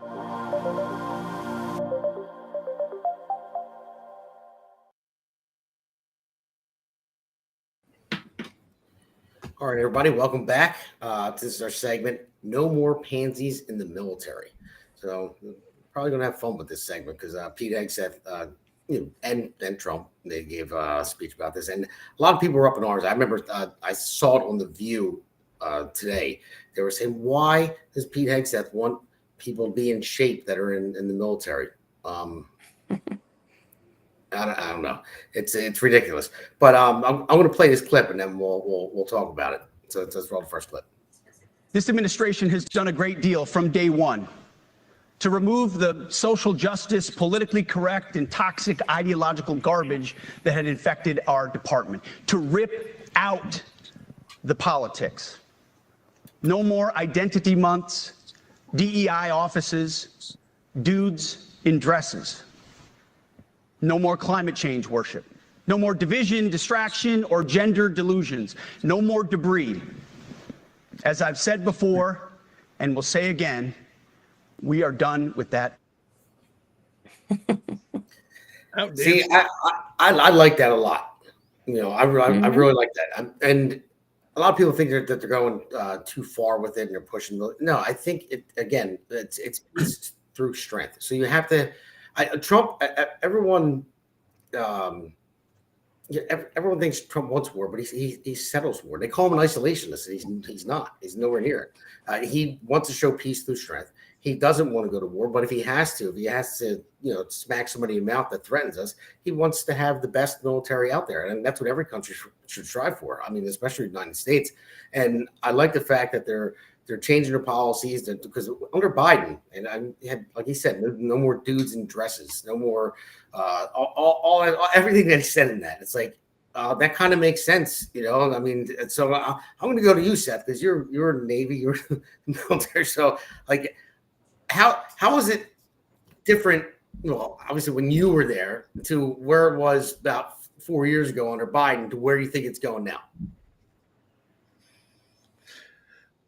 All right, everybody, welcome back. This is our segment, No More Pansies in the Military. So we're probably going to have fun with this segment because Pete Hegseth and Trump, they gave a speech about this. And a lot of people were up in arms. I remember I saw it on The View today. They were saying, why does Pete Hegseth want people to be in shape that are in the military? I don't know. It's ridiculous. But I'm going to play this clip and then we'll talk about it. So let's roll the first clip. This administration has done a great deal from day one to remove the social justice, politically correct, and toxic ideological garbage that had infected our department, to rip out the politics. No more identity months, DEI offices, dudes in dresses. No more climate change worship. No more division, distraction, or gender delusions. No more debris. As I've said before, and will say again, we are done with that. See, I like that a lot. I really like that. And a lot of people think that they're going too far with it and they're pushing. No, I think it's through strength. So you have to. Trump, everyone thinks Trump wants war, but he settles war. They call him an isolationist. He's not. He's nowhere near it. He wants to show peace through strength. He doesn't want to go to war, but if he has to, smack somebody in the mouth that threatens us, he wants to have the best military out there, and that's what every country should strive for. I mean, especially the United States. And I like the fact that they're changing their policies because under Biden, and I had, like he said, no more dudes in dresses, no more everything that he said in that. It's like that kind of makes sense, I mean, so I'm going to go to you, Seth, because you're in the Navy, you're in the military. So, like, how is it different? Well, obviously, when you were there to where it was about 4 years ago under Biden to where you think it's going now.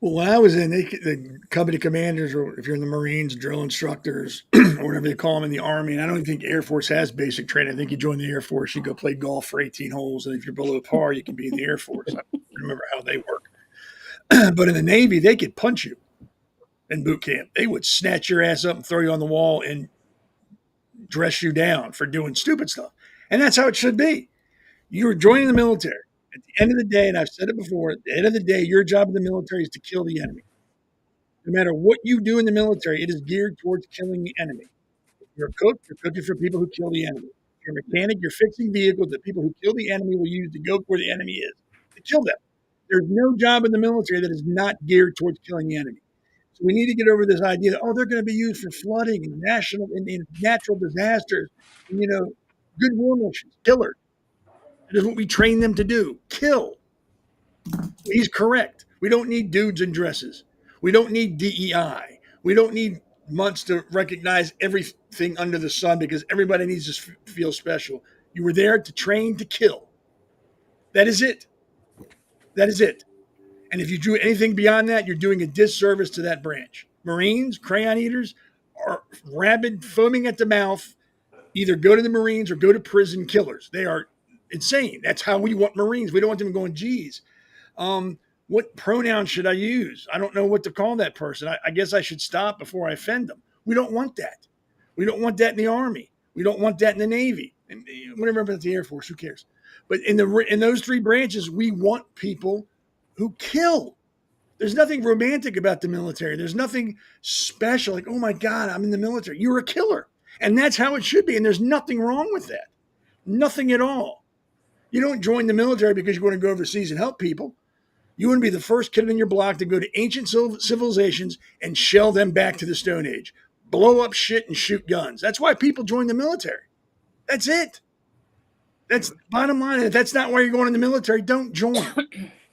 Well, when I was in, the company commanders, or if you're in the Marines, drill instructors, or whatever they call them in the Army, and I don't even think Air Force has basic training. I think you join the Air Force, you go play golf for 18 holes, and if you're below par, you can be in the Air Force. I don't remember how they work. But in the Navy, they could punch you in boot camp. They would snatch your ass up and throw you on the wall and dress you down for doing stupid stuff. And that's how it should be. You're joining the military. At the end of the day, and I've said it before, at the end of the day, your job in the military is to kill the enemy. No matter what you do in the military, it is geared towards killing the enemy. If you're a cook, you're cooking for people who kill the enemy. If you're a mechanic, you're fixing vehicles that people who kill the enemy will use to go where the enemy is, to kill them. There's no job in the military that is not geared towards killing the enemy. So we need to get over this idea that, they're going to be used for flooding and natural disasters, and, goodwill missions, killers. That is what we train them to do, kill. He's correct. We don't need dudes in dresses. We don't need DEI. We don't need months to recognize everything under the sun because everybody needs to feel special. You were there to train to kill. That is it. That is it. And if you do anything beyond that, you're doing a disservice to that branch. Marines, crayon eaters, are rabid, foaming at the mouth. Either go to the Marines or go to prison, killers. They are insane. That's how we want Marines. We don't want them going, geez, what pronoun should I use? I don't know what to call that person. I guess I should stop before I offend them. We don't want that. We don't want that in the Army. We don't want that in the Navy. And whatever about the Air Force, who cares? But in those three branches, we want people who kill. There's nothing romantic about the military. There's nothing special. Like, oh my God, I'm in the military. You're a killer. And that's how it should be. And there's nothing wrong with that. Nothing at all. You don't join the military because you want to go overseas and help people. You want to be the first kid in your block to go to ancient civilizations and shell them back to the Stone Age. Blow up shit and shoot guns. That's why people join the military. That's it. That's the bottom line. If that's not why you're going in the military, don't join.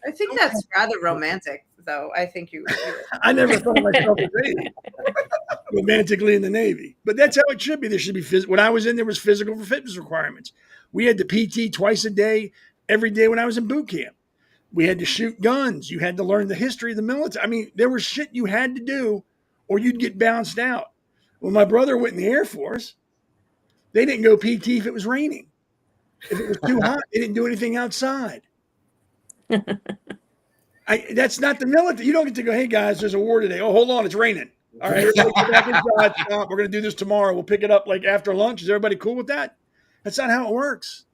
I think that's rather romantic, though. I think you. I never thought of myself as anything romantically in the Navy, but that's how it should be. There should be when I was in, there was physical fitness requirements. We had the PT twice a day, every day when I was in boot camp. We had to shoot guns. You had to learn the history of the military. I mean, there was shit you had to do or you'd get bounced out. When my brother went in the Air Force, they didn't go PT if it was raining. If it was too hot, they didn't do anything outside. That's not the military. You don't get to go, hey, guys, there's a war today. Oh, hold on, it's raining. All right, everybody get back inside. Stop. We're going to do this tomorrow. We'll pick it up like after lunch. Is everybody cool with that? That's not how it works.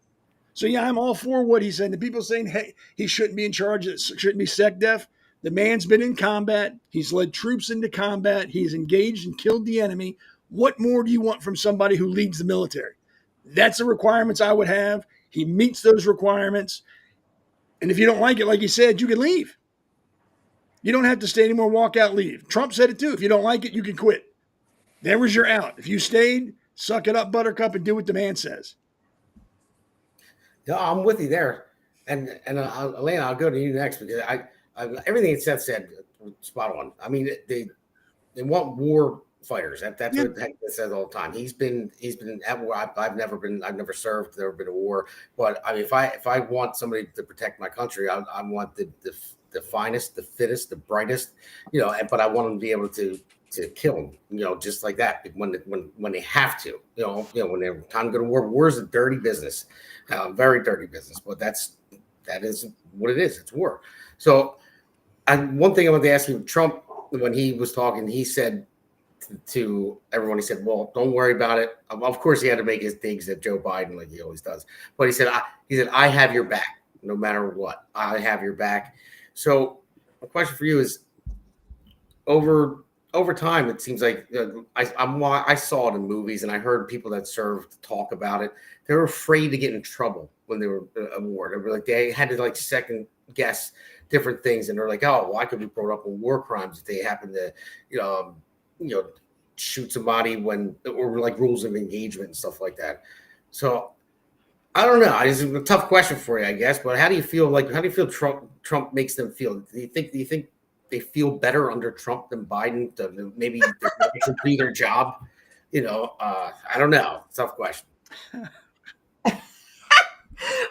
So, yeah, I'm all for what he said. The people saying, hey, he shouldn't be in charge. It shouldn't be SecDef. The man's been in combat. He's led troops into combat. He's engaged and killed the enemy. What more do you want from somebody who leads the military? That's the requirements I would have. He meets those requirements. And if you don't like it, like he said, you can leave. You don't have to stay anymore, walk out, leave. Trump said it too. If you don't like it, you can quit. There was your out. If you stayed, suck it up, buttercup, and do what the man says. No, I'm with you there. And Elena, I'll go to you next because I everything Seth said, spot on. I mean, they want war fighters. That's what Heck says all the time. He's been at war. I've never served. Never been a war. But I mean, if I want somebody to protect my country, I want the finest, the fittest, the brightest, but I want them to be able to kill them, just like that when they have to, when they're time to go to war. War is a dirty business, very dirty business, but that is what it is. It's war. So one thing I want to ask you, Trump, when he was talking, he said to everyone, he said, well, don't worry about it. Of course, he had to make his digs at Joe Biden like he always does. But he said, I have your back no matter what. I have your back. So my question for you is, over time, it seems like I saw it in movies and I heard people that served talk about it. They were afraid to get in trouble when they were awarded. They were like, they had to second guess different things. And they're like, oh, well, I could be brought up with war crimes if they happen to, shoot somebody or rules of engagement and stuff like that. So I don't know. It's a tough question for you, I guess. But how do you feel? Trump makes them feel? Do you think they feel better under Trump than Biden? Maybe they should do their job. I don't know. Tough question.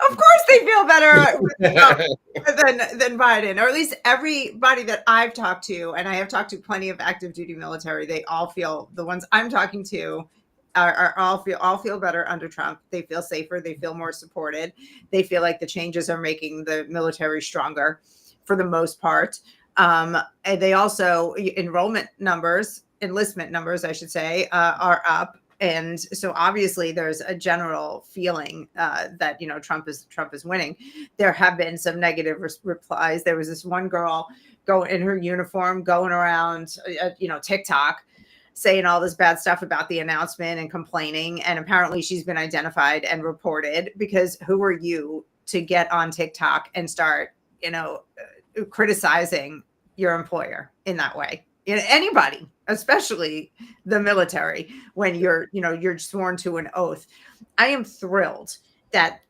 Of course, they feel better than Biden, or at least everybody that I've talked to, and I have talked to plenty of active duty military. They all feel, the ones I'm talking to, all feel better under Trump. They feel safer. They feel more supported. They feel like the changes are making the military stronger, for the most part. And they also enlistment numbers, I should say, are up. And so obviously there's a general feeling that, Trump is winning. There have been some negative replies. There was this one girl in her uniform going around, TikTok, saying all this bad stuff about the announcement and complaining. And apparently she's been identified and reported, because who are you to get on TikTok and start, criticizing your employer in that way? Anybody, especially the military, when you're sworn to an oath. I am thrilled that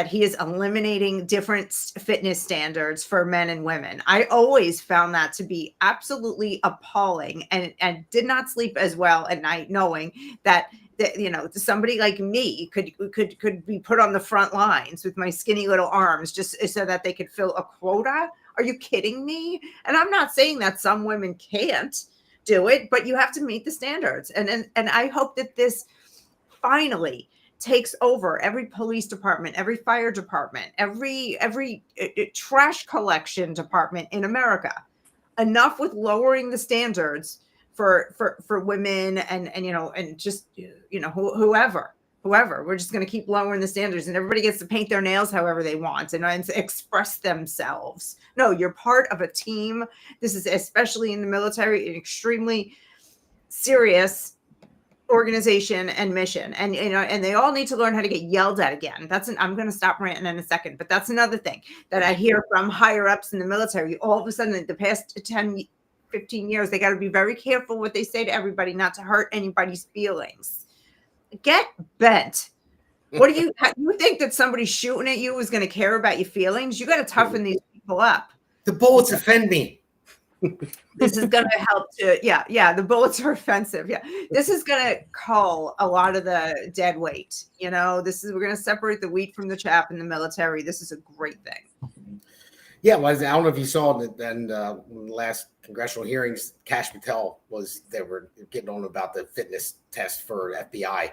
he is eliminating different fitness standards for men and women. I always found that to be absolutely appalling, and did not sleep as well at night knowing that somebody like me could be put on the front lines with my skinny little arms just so that they could fill a quota. Are you kidding me? And I'm not saying that some women can't do it, but you have to meet the standards. And I hope that this finally takes over every police department, every fire department, every trash collection department in America. Enough with lowering the standards for women and just whoever. We're just going to keep lowering the standards, and everybody gets to paint their nails however they want and express themselves. No, you're part of a team. This is, especially in the military, an extremely serious organization and mission. And they all need to learn how to get yelled at again. I'm going to stop ranting in a second, but that's another thing that I hear from higher ups in the military. All of a sudden, the past 10, 15 years, they got to be very careful what they say to everybody, not to hurt anybody's feelings. Get bent. What do you think that somebody shooting at you is going to care about your feelings? You got to toughen these people up. The bullets offend me. This is going to help to, yeah, the bullets are offensive. Yeah. This is going to cull a lot of the dead weight. We're going to separate the wheat from the chaff in the military. This is a great thing. Yeah, well, I don't know if you saw that. Then in the last congressional hearings, Kash Patel they were getting on about the fitness test for FBI,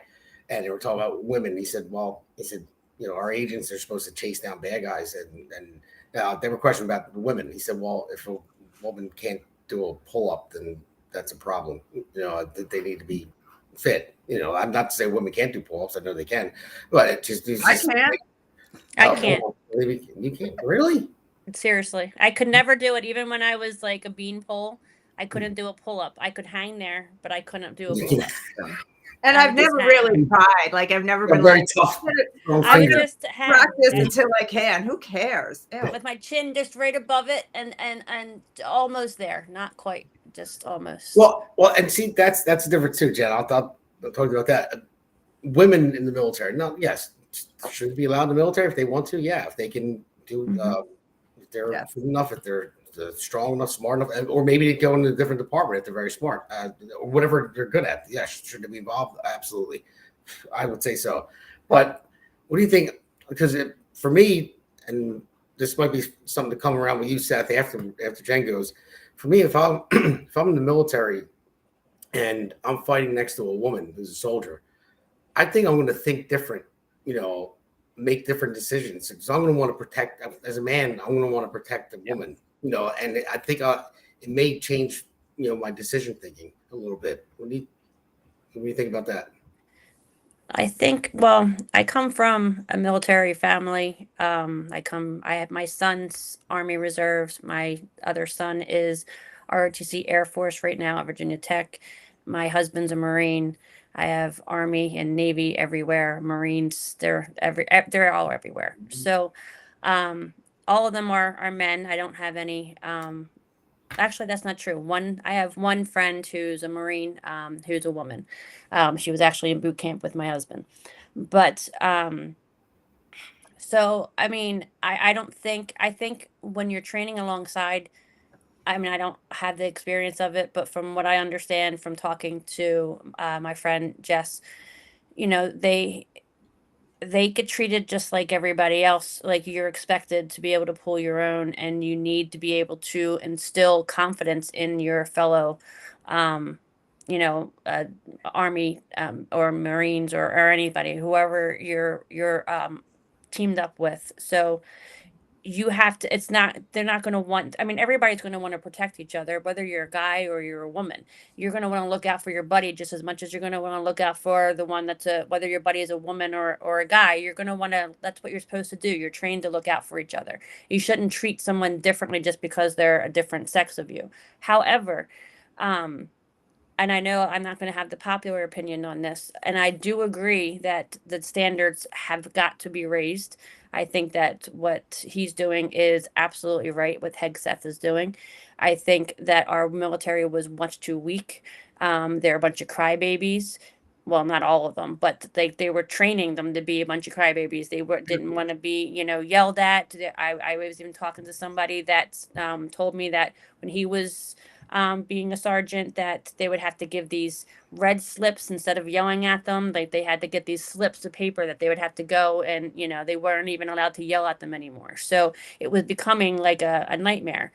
and they were talking about women. He said, our agents are supposed to chase down bad guys, and they were questioning about the women. He said, well, if a woman can't do a pull-up, then that's a problem. That they need to be fit. I'm not to say women can't do pull-ups. I know they can, but I can't. I can't. You can't really. Seriously, I could never do it. Even when I was like a beanpole, I couldn't do a pull-up. I could hang there, but I couldn't do a pull-up. And I've never really tried. Like I've never been very like tough. I would just practice until I can. Who cares? Ew. With my chin just right above it and almost there, not quite, just almost. Well, and see, that's the difference too, Jen. I'll talk about that. Women in the military, no, yes, should be allowed in the military if they want to. Yeah, if they can do, if they're good enough, if they're strong enough, smart enough, or maybe they go into a different department if they're very smart, or whatever they're good at. Yeah, should they be involved? Absolutely, I would say so. But what do you think? Because for me, and this might be something to come around with you, Seth, after Jen goes. For me, if I'm in the military and I'm fighting next to a woman who's a soldier, I think I'm going to think different. Make different decisions. Because I'm going to want to protect, as a man, I'm going to want to protect the woman. And I think it may change, my decision thinking a little bit. What do you think about that? I think, well, I come from a military family. I have my son's Army Reserves. My other son is ROTC Air Force right now at Virginia Tech. My husband's a Marine. I have Army and Navy everywhere. Marines, they're all everywhere. So, all of them are men. I don't have any. Actually, that's not true. I have one friend who's a Marine, who's a woman. She was actually in boot camp with my husband. But so I mean, I think when you're training alongside, I mean, I don't have the experience of it, but from what I understand from talking to my friend Jess, they get treated just like everybody else. Like you're expected to be able to pull your own, and you need to be able to instill confidence in your fellow, Army or Marines or anybody, whoever you're teamed up with. So you have to, they're not going to want, I mean, everybody's going to want to protect each other, whether you're a guy or you're a woman. You're going to want to look out for your buddy just as much as you're going to want to look out for the one whether your buddy is a woman or a guy. You're going to want to, that's what you're supposed to do. You're trained to look out for each other. You shouldn't treat someone differently just because they're a different sex of you. However, and I know I'm not going to have the popular opinion on this, and I do agree that the standards have got to be raised. I think that what he's doing is absolutely right, what Hegseth is doing. I think that our military was much too weak. They're a bunch of crybabies. Well, not all of them, but they were training them to be a bunch of crybabies. They didn't want to be, yelled at. I was even talking to somebody that told me that when he was being a sergeant, that they would have to give these red slips instead of yelling at them. Like they had to get these slips of paper that they would have to go and, they weren't even allowed to yell at them anymore. So it was becoming like a nightmare.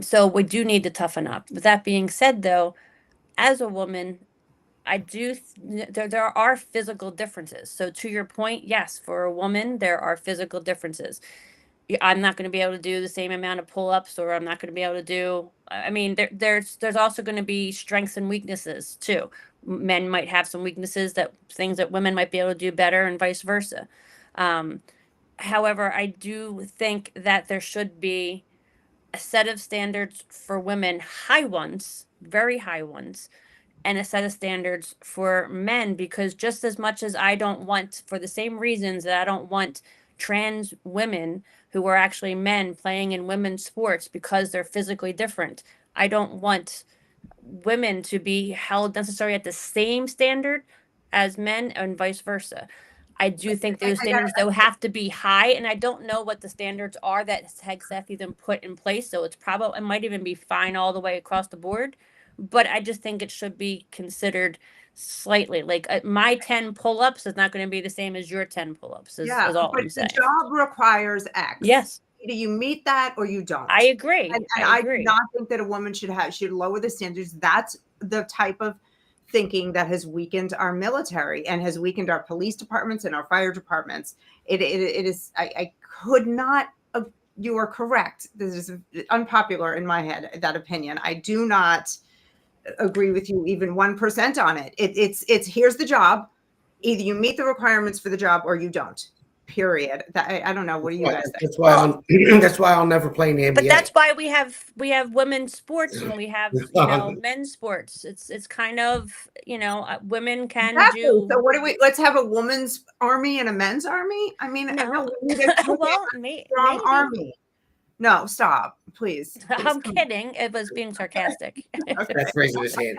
So we do need to toughen up. With that being said, though, as a woman, there are physical differences. So to your point, yes, for a woman, there are physical differences. I'm not going to be able to do the same amount of pull-ups, or I'm not going to be able to do, I mean, there's also going to be strengths and weaknesses too. Men might have some weaknesses, things that women might be able to do better, and vice versa. However, I do think that there should be a set of standards for women, high ones, very high ones, and a set of standards for men, because just as much as I don't want, for the same reasons that I don't want trans women who are actually men playing in women's sports because they're physically different, I don't want women to be held necessarily at the same standard as men and vice versa. I do think those standards, though, have to be high, and I don't know what the standards are that Seth even put in place, so it might even be fine all the way across the board, but I just think it should be considered slightly. Like, my 10 pull-ups is not going to be the same as your 10 pull-ups, is all but I'm saying. the job requires X. Yes. Either you meet that or you don't. I agree. And I I do agree. not think that a woman should lower the standards. That's the type of thinking that has weakened our military and has weakened our police departments and our fire departments. It is, I could not, you are correct. This is unpopular in my head, that opinion. I do not agree with you even 1% on it. It's here's the job. Either you meet the requirements for the job or you don't. Period. I don't know. What do you guys think? That's why I'll never play in the NBA. But that's why we have women's sports and we have men's sports. It's kind of women can do. So what do we? Let's have a women's army and a men's army. I mean, No. we need a Well, strong maybe. army. No, stop, please. I'm kidding. It was being sarcastic. That's raising his hand.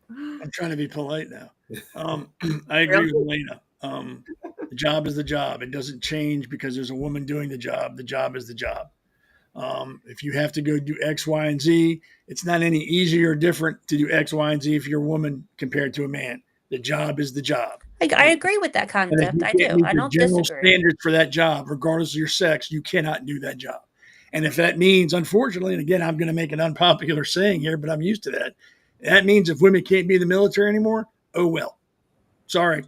I'm trying to be polite now. I agree with Elena. The job is the job. It doesn't change because there's a woman doing the job. The job is the job. If you have to go do X, Y, and Z, it's not any easier or different to do X, Y, and Z if you're a woman compared to a man. The job is the job. I agree with that concept. I do. I don't general disagree. Standards for that job, regardless of your sex, you cannot do that job. And if that means, unfortunately, and again, I'm going to make an unpopular saying here, but I'm used to that. That means if women can't be in the military anymore, oh well. Sorry.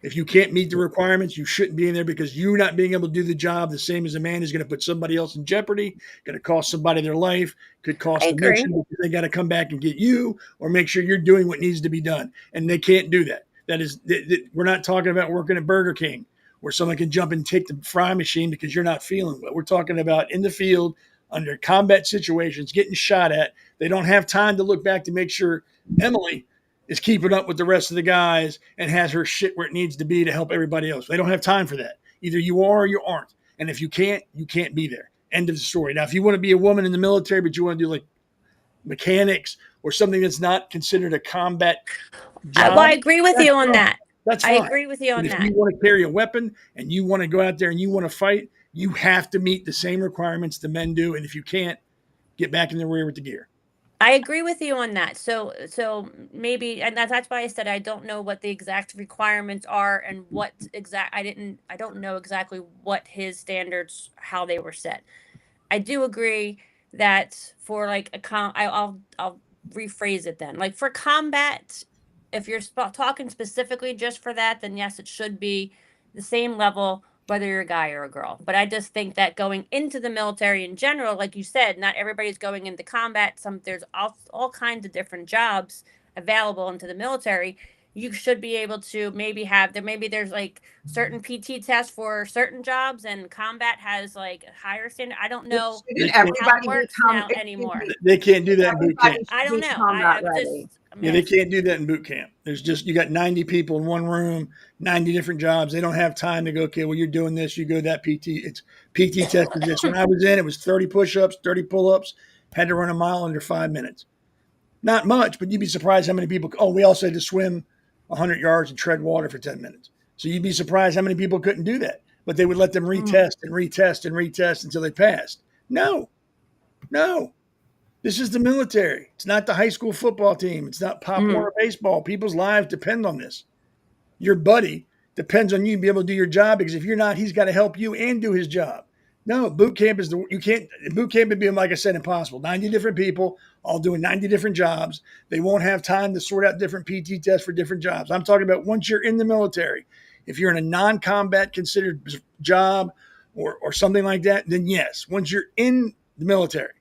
If you can't meet the requirements, you shouldn't be in there because you not being able to do the job the same as a man is going to put somebody else in jeopardy, going to cost somebody their life, could cost the mission because they got to come back and get you or make sure you're doing what needs to be done. And they can't do that. That is, we're not talking about working at Burger King where someone can jump and take the fry machine because you're not feeling well. We're talking about in the field under combat situations, getting shot at. They don't have time to look back to make sure Emily is keeping up with the rest of the guys and has her shit where it needs to be to help everybody else. They don't have time for that. Either you are or you aren't. And if you can't be there. End of the story. Now, if you want to be a woman in the military, but you want to do like mechanics or something that's not considered a combat job. I agree with you on that. That's fine. I agree with you on that. If you want to carry a weapon and you want to go out there and you want to fight, you have to meet the same requirements the men do. And if you can't, get back in the rear with the gear. I agree with you on that. So maybe, and that's why I said I don't know what the exact requirements are and what exact I don't know exactly what his standards, how they were set. I do agree that for like I'll rephrase it then. Like for combat, if you're talking specifically just for that, then yes, it should be the same level whether you're a guy or a girl. But I just think that going into the military in general, like you said, not everybody's going into combat. There's all kinds of different jobs available into the military. You should be able to maybe there's like certain PT tests for certain jobs and combat has like a higher standard. I don't know how it works now anymore. They can't do that in boot camp. I don't know. Yeah, they can't do that in boot camp. There's just, you got 90 people in one room, 90 different jobs. They don't have time to go, okay, well, you're doing this, you go that PT. It's PT test is this. When I was in, it was 30 push-ups, 30 pull-ups, had to run a mile under 5 minutes. Not much, but you'd be surprised how many people, we also had to swim 100 yards and tread water for 10 minutes. So you'd be surprised how many people couldn't do that. But they would let them retest and retest and retest until they passed. No. This is the military. It's not the high school football team. It's not Pop Warner baseball. People's lives depend on this. Your buddy depends on you to be able to do your job because if you're not, he's got to help you and do his job. No, boot camp boot camp would be, like I said, impossible. 90 different people all doing 90 different jobs. They won't have time to sort out different PT tests for different jobs. I'm talking about once you're in the military, if you're in a non-combat considered job or something like that, then yes, once you're in the military,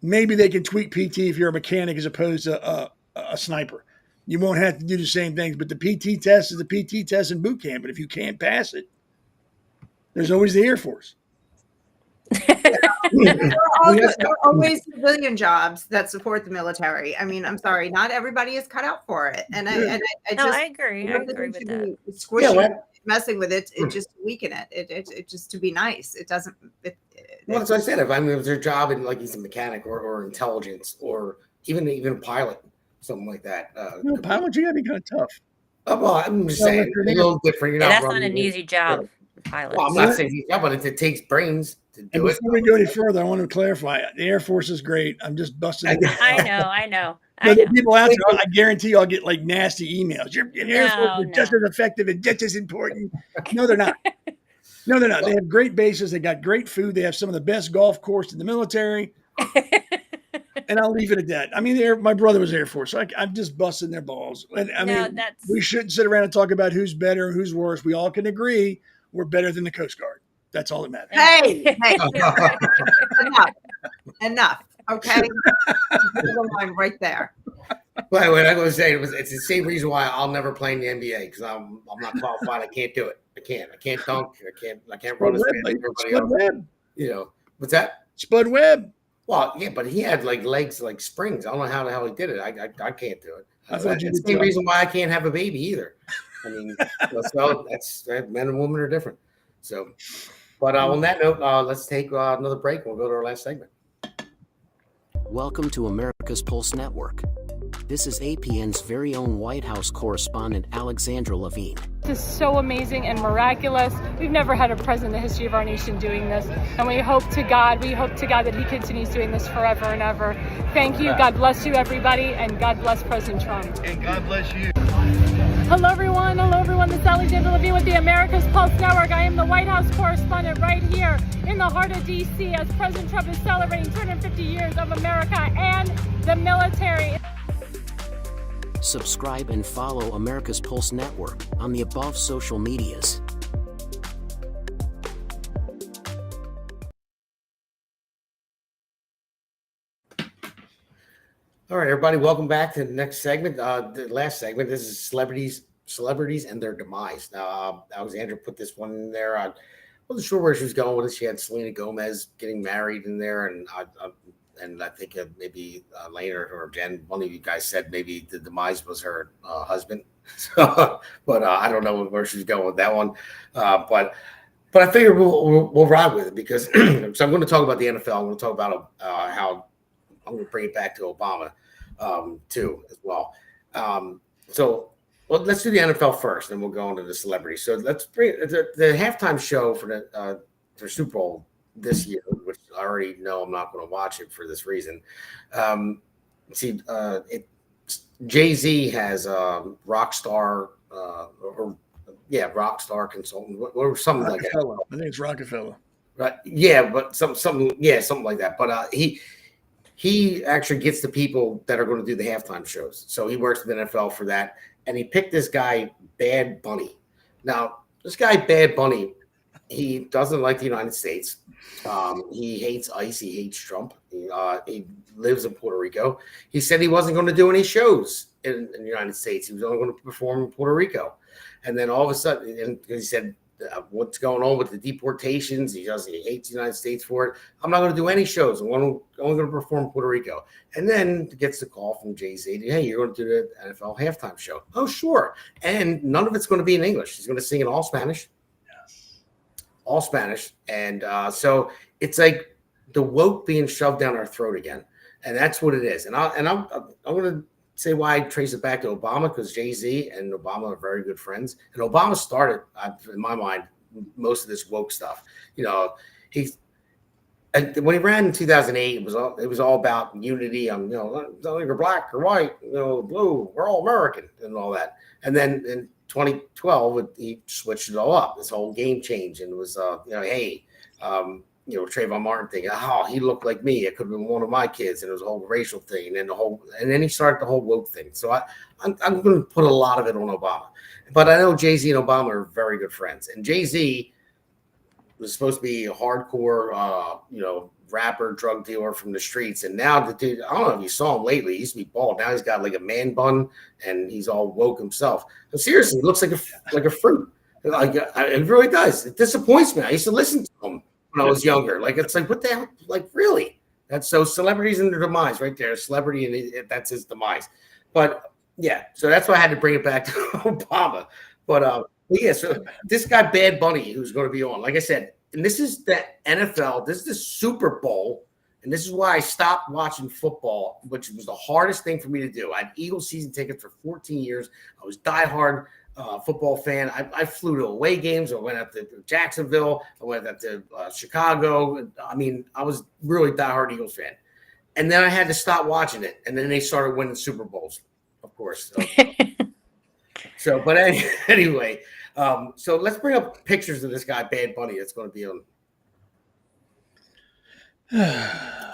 maybe they can tweak PT if you're a mechanic as opposed to a sniper. You won't have to do the same things, but the PT test is the PT test in boot camp. But if you can't pass it, there's always the Air Force. There are always civilian jobs that support the military. I mean, I'm sorry, not everybody is cut out for it. And I agree. I agree with that. Squishing, messing with it, it just weaken it. It just to be nice. It doesn't. Well, that's what I said. If it's their job and like he's a mechanic or intelligence or even a pilot, something like that. No, pilot, you gotta be kind of tough. Well, I'm just Well, saying, listen, it's a little different. You're Yeah, not that's not running an it. easy job, pilot. Well, I'm not saying easy job, but it takes brains to And do it. before we go any further, I want to clarify: the Air Force is great. I'm just busting. I know. No, the people out there, I guarantee you, I'll get like nasty emails. Your Air Force No, is just as effective and just as important. No, they're not. No, they're not. They have great bases. They got great food. They have some of the best golf course in the military. And I'll leave it at that. I mean, my brother was Air Force, so I'm just busting their balls. And I mean, we shouldn't sit around and talk about who's better, who's worse. We all can agree we're better than the Coast Guard. That's all that matters. Hey, enough. Okay, the line right there. But what I'm going to say it's the same reason why I'll never play in the NBA because I'm not qualified. I can't do it. I can't dunk. I can't run as fast as everybody else. Webb. You know what's that? Spud Webb. Well, yeah, but he had like legs like springs. I don't know how the hell he did it. I can't do it. I thought you It's the same reason why I can't have a baby either. I mean, so that's men and women are different. So, but on that note, let's take another break. We'll go to our last segment. Welcome to America's Pulse Network. This is APN's very own White House correspondent, Alexandra Levine. This is so amazing and miraculous. We've never had a president in the history of our nation doing this. And we hope to God that he continues doing this forever and ever. Thank you. God bless you, everybody. And God bless President Trump. And God bless you. Hello, everyone. This is Alexandra Levine with the America's Pulse Network. I am the White House correspondent right here in the heart of D.C. as President Trump is celebrating 250 years of America and the military. Subscribe and follow America's Pulse Network on the above social medias. All right, everybody, welcome back to the next segment. The last segment. This is celebrities and their demise. Now, Alexandra put this one in there. I wasn't sure where she was going with it. She had Selena Gomez getting married in there, and I think maybe Lane or Jen, one of you guys said maybe the demise was her husband. So, but I don't know where she's going with that one. But I figured we'll ride with it because so I'm going to talk about the NFL. I'm going to talk about how I'm going to bring it back to Obama too as well. Well, let's do the NFL first, and we'll go into the celebrities. So let's bring the halftime show for Super Bowl this year, which I already know I'm not going to watch it for this reason. Jay-Z has Rockstar Rockstar Consultant or something like that. I think it's Rockefeller. Right? Yeah, but something like that. But he actually gets the people that are going to do the halftime shows. So he works with the NFL for that, and he picked this guy Bad Bunny. Now, this guy Bad Bunny, he doesn't like the United States. He hates ICE. He hates Trump. He lives in Puerto Rico. He said he wasn't going to do any shows in the United States. He was only going to perform in Puerto Rico. And then all of a sudden, and he said, what's going on with the deportations? He hates the United States for it. I'm not going to do any shows. I'm only going to perform in Puerto Rico. And then gets the call from Jay-Z. Hey, you're going to do the NFL halftime show. Oh, sure. And none of it's going to be in English. He's going to sing in all Spanish. All Spanish. And so it's like the woke being shoved down our throat again. And that's what it is. And I'm going to say why I trace it back to Obama, because Jay-Z and Obama are very good friends. And Obama started, in my mind, most of this woke stuff. You know, when he ran in 2008, it was all about unity. You're black or white, blue, we're all American and all that. And then in 2012, he switched it all up. This whole game change, and it was, Trayvon Martin thing. Oh, he looked like me. It could have been one of my kids, and it was a whole racial thing, and then he started the whole woke thing. So I'm going to put a lot of it on Obama, but I know Jay-Z and Obama are very good friends, and Jay-Z was supposed to be a hardcore, rapper, drug dealer from the streets, and now the dude, I don't know if you saw him lately. He used to be bald. Now he's got like a man bun, and he's all woke himself. But seriously, he looks like a fruit. It really does. It disappoints me. I used to listen to him when I was younger. It's like, what the hell? Like, really? That's so celebrities and their demise right there. Celebrity, and that's his demise. But yeah, so that's why I had to bring it back to Obama. But yeah, so this guy Bad Bunny, who's going to be on, like I said, and this is the NFL. This is the Super Bowl. And this is why I stopped watching football, which was the hardest thing for me to do. I had Eagles season tickets for 14 years. I was diehard football fan. I flew to away games. I went out to Jacksonville. I went out to Chicago. I mean, I was really diehard Eagles fan. And then I had to stop watching it. And then they started winning Super Bowls, of course. So, but anyway, so let's bring up pictures of this guy, Bad Bunny, that's going to be on.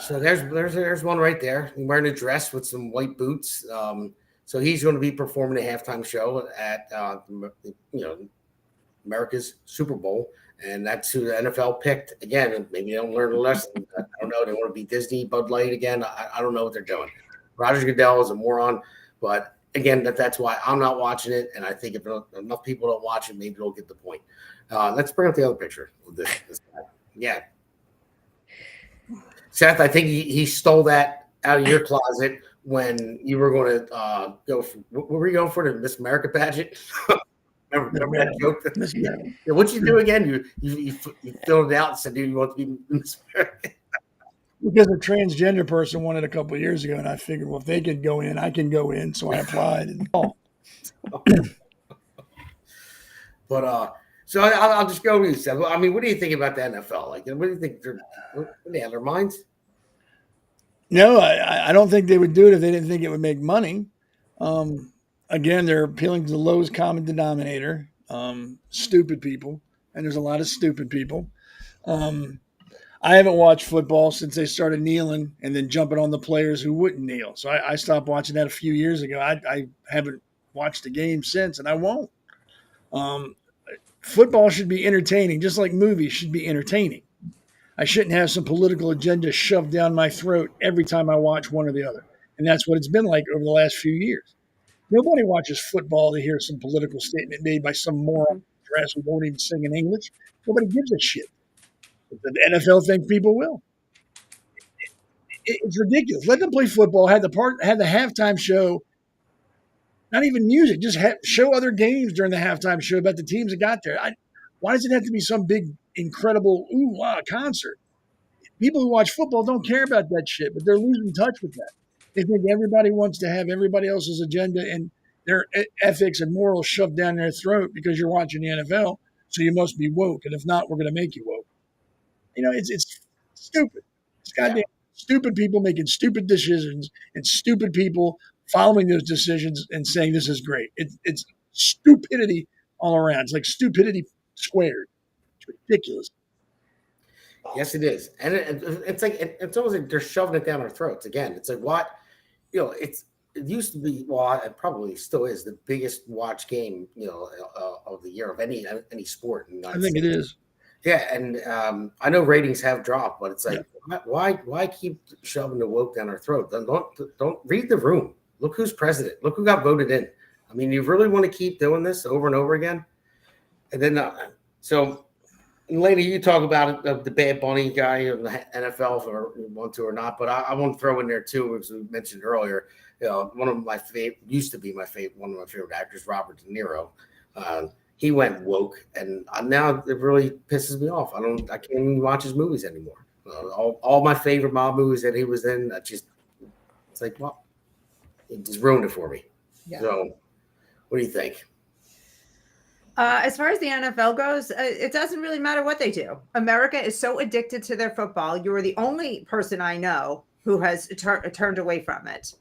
So there's one right there. He's wearing a dress with some white boots. So he's going to be performing a halftime show at America's Super Bowl, and that's who the NFL picked. Again, maybe they don't learn a lesson. I don't know. They want to be Disney, Bud Light again. I don't know what they're doing. Roger Goodell is a moron, but again, that's why I'm not watching it. And I think if enough people don't watch it, maybe they'll get the point. Let's bring up the other picture of this guy. Yeah. Seth, I think he stole that out of your closet when you were going to go for, what were you going for, the Miss America pageant? remember that joke? Yeah, what'd you do again? You filled it out and said, "Do you want to be Miss America?" Because a transgender person won it a couple of years ago, and I figured, well, if they could go in, I can go in. So I applied. And But so I'll just go with you, Seth. I mean, what do you think about the NFL? Like, what do you think? They have their minds? No, I don't think they would do it if they didn't think it would make money. Again, they're appealing to the lowest common denominator, stupid people, and there's a lot of stupid people. I haven't watched football since they started kneeling and then jumping on the players who wouldn't kneel. So I stopped watching that a few years ago. I haven't watched a game since, and I won't. Football should be entertaining, just like movies should be entertaining. I shouldn't have some political agenda shoved down my throat every time I watch one or the other. And that's what it's been like over the last few years. Nobody watches football to hear some political statement made by some moron dress who won't even sing in English. Nobody gives a shit. But the NFL thinks people will. It's ridiculous. Let them play football. Have the halftime show. Not even music. Just show other games during the halftime show about the teams that got there. Why does it have to be some big, incredible concert? People who watch football don't care about that shit, but they're losing touch with that. They think everybody wants to have everybody else's agenda and their ethics and morals shoved down their throat because you're watching the NFL, so you must be woke. And if not, we're going to make you woke. You know, it's stupid. It's goddamn stupid people making stupid decisions and stupid people following those decisions and saying this is great. It's stupidity all around. It's like stupidity squared. It's ridiculous. Yes, it is. And it's like it's almost like they're shoving it down our throats again. It's like, what? You know, it used to be, well, it probably still is the biggest watch game, of the year of any sport. I think it is. Yeah, and I know ratings have dropped, but it's like, why keep shoving the woke down our throat? Don't read the room. Look who's president. Look who got voted in. I mean, you really want to keep doing this over and over again? And then, Elena, you talk about the Bad Bunny guy in the NFL, if you want to or not, but I want to throw in there too, as we mentioned earlier. One of my favorite, used to be one of my favorite actors, Robert De Niro. He went woke, and now it really pisses me off. I can't even watch his movies anymore. All my favorite mob movies that he was in, it's like, well, it just ruined it for me. Yeah. So, what do you think? As far as the NFL goes, it doesn't really matter what they do. America is so addicted to their football. You are the only person I know who has turned away from it.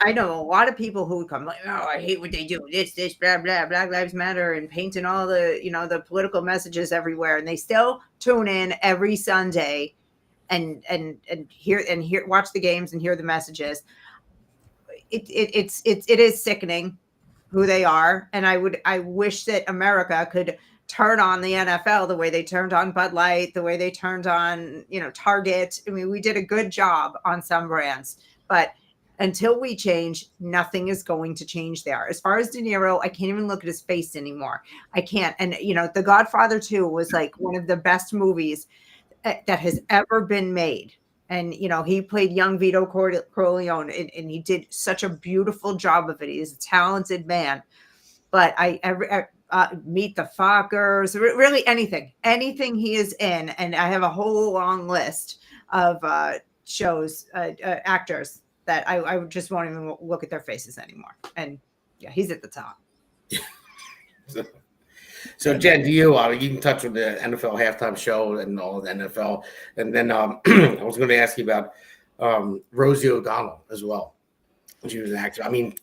I know a lot of people who come like, oh, I hate what they do. This, blah, blah, Black Lives Matter, and painting all the, the political messages everywhere. And they still tune in every Sunday and hear, watch the games and hear the messages. It is sickening who they are. And I wish that America could turn on the NFL the way they turned on Bud Light, the way they turned on, Target. I mean, we did a good job on some brands, but until we change, nothing is going to change there. As far as De Niro, I can't even look at his face anymore. I can't. And, The Godfather 2 was like one of the best movies that has ever been made. And, he played young Vito Corleone, and he did such a beautiful job of it. He's a talented man. But Meet the Fockers, really anything he is in. And I have a whole long list of shows, actors that I just won't even look at their faces anymore. And yeah, he's at the top. So Jen, do you you can touch with the NFL halftime show and all of the NFL, and then I was going to ask you about Rosie O'Donnell as well. She was an actor. I mean,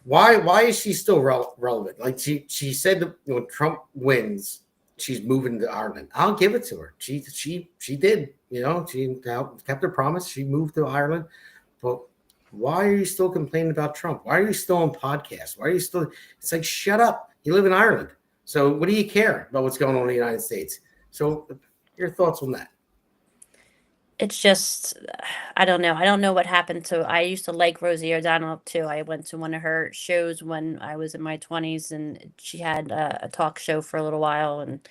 why is she still relevant? Like she said that when Trump wins, she's moving to Ireland. I'll give it to her. She did. You know, she kept her promise. She moved to Ireland, but why are you still complaining about Trump? Why are you still on podcasts? Why are you still? It's like, shut up. You live in Ireland. So what do you care about what's going on in the United States? So your thoughts on that? It's just, I don't know. I don't know what happened to. I used to like Rosie O'Donnell too. I went to one of her shows when I was in my 20s, and she had a talk show for a little while. And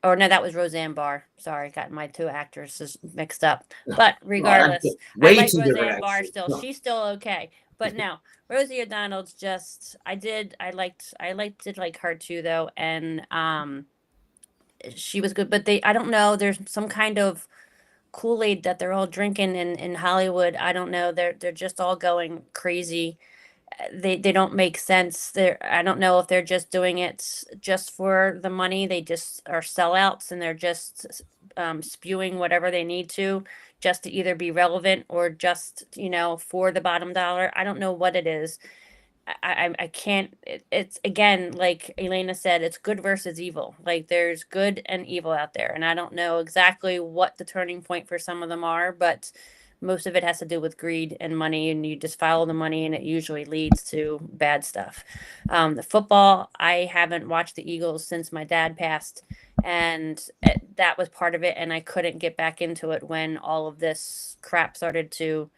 or no, that was Roseanne Barr. Sorry, got my two actresses mixed up. But regardless, I like Roseanne Barr still. No. She's still okay. But no, Rosie O'Donnell's just. I did like her too though, and she was good. But I don't know. There's some kind of Kool-Aid that they're all drinking in Hollywood. I don't know. They're just all going crazy. They don't make sense. I don't know if they're just doing it just for the money. They just are sellouts, and they're just spewing whatever they need to just to either be relevant or just, for the bottom dollar. I don't know what it is. I can't. It's again, like Elena said, it's good versus evil. Like there's good and evil out there, and I don't know exactly what the turning point for some of them are, but most of it has to do with greed and money, and you just follow the money, and it usually leads to bad stuff. The football, I haven't watched the Eagles since my dad passed, and that was part of it, and I couldn't get back into it when all of this crap started to,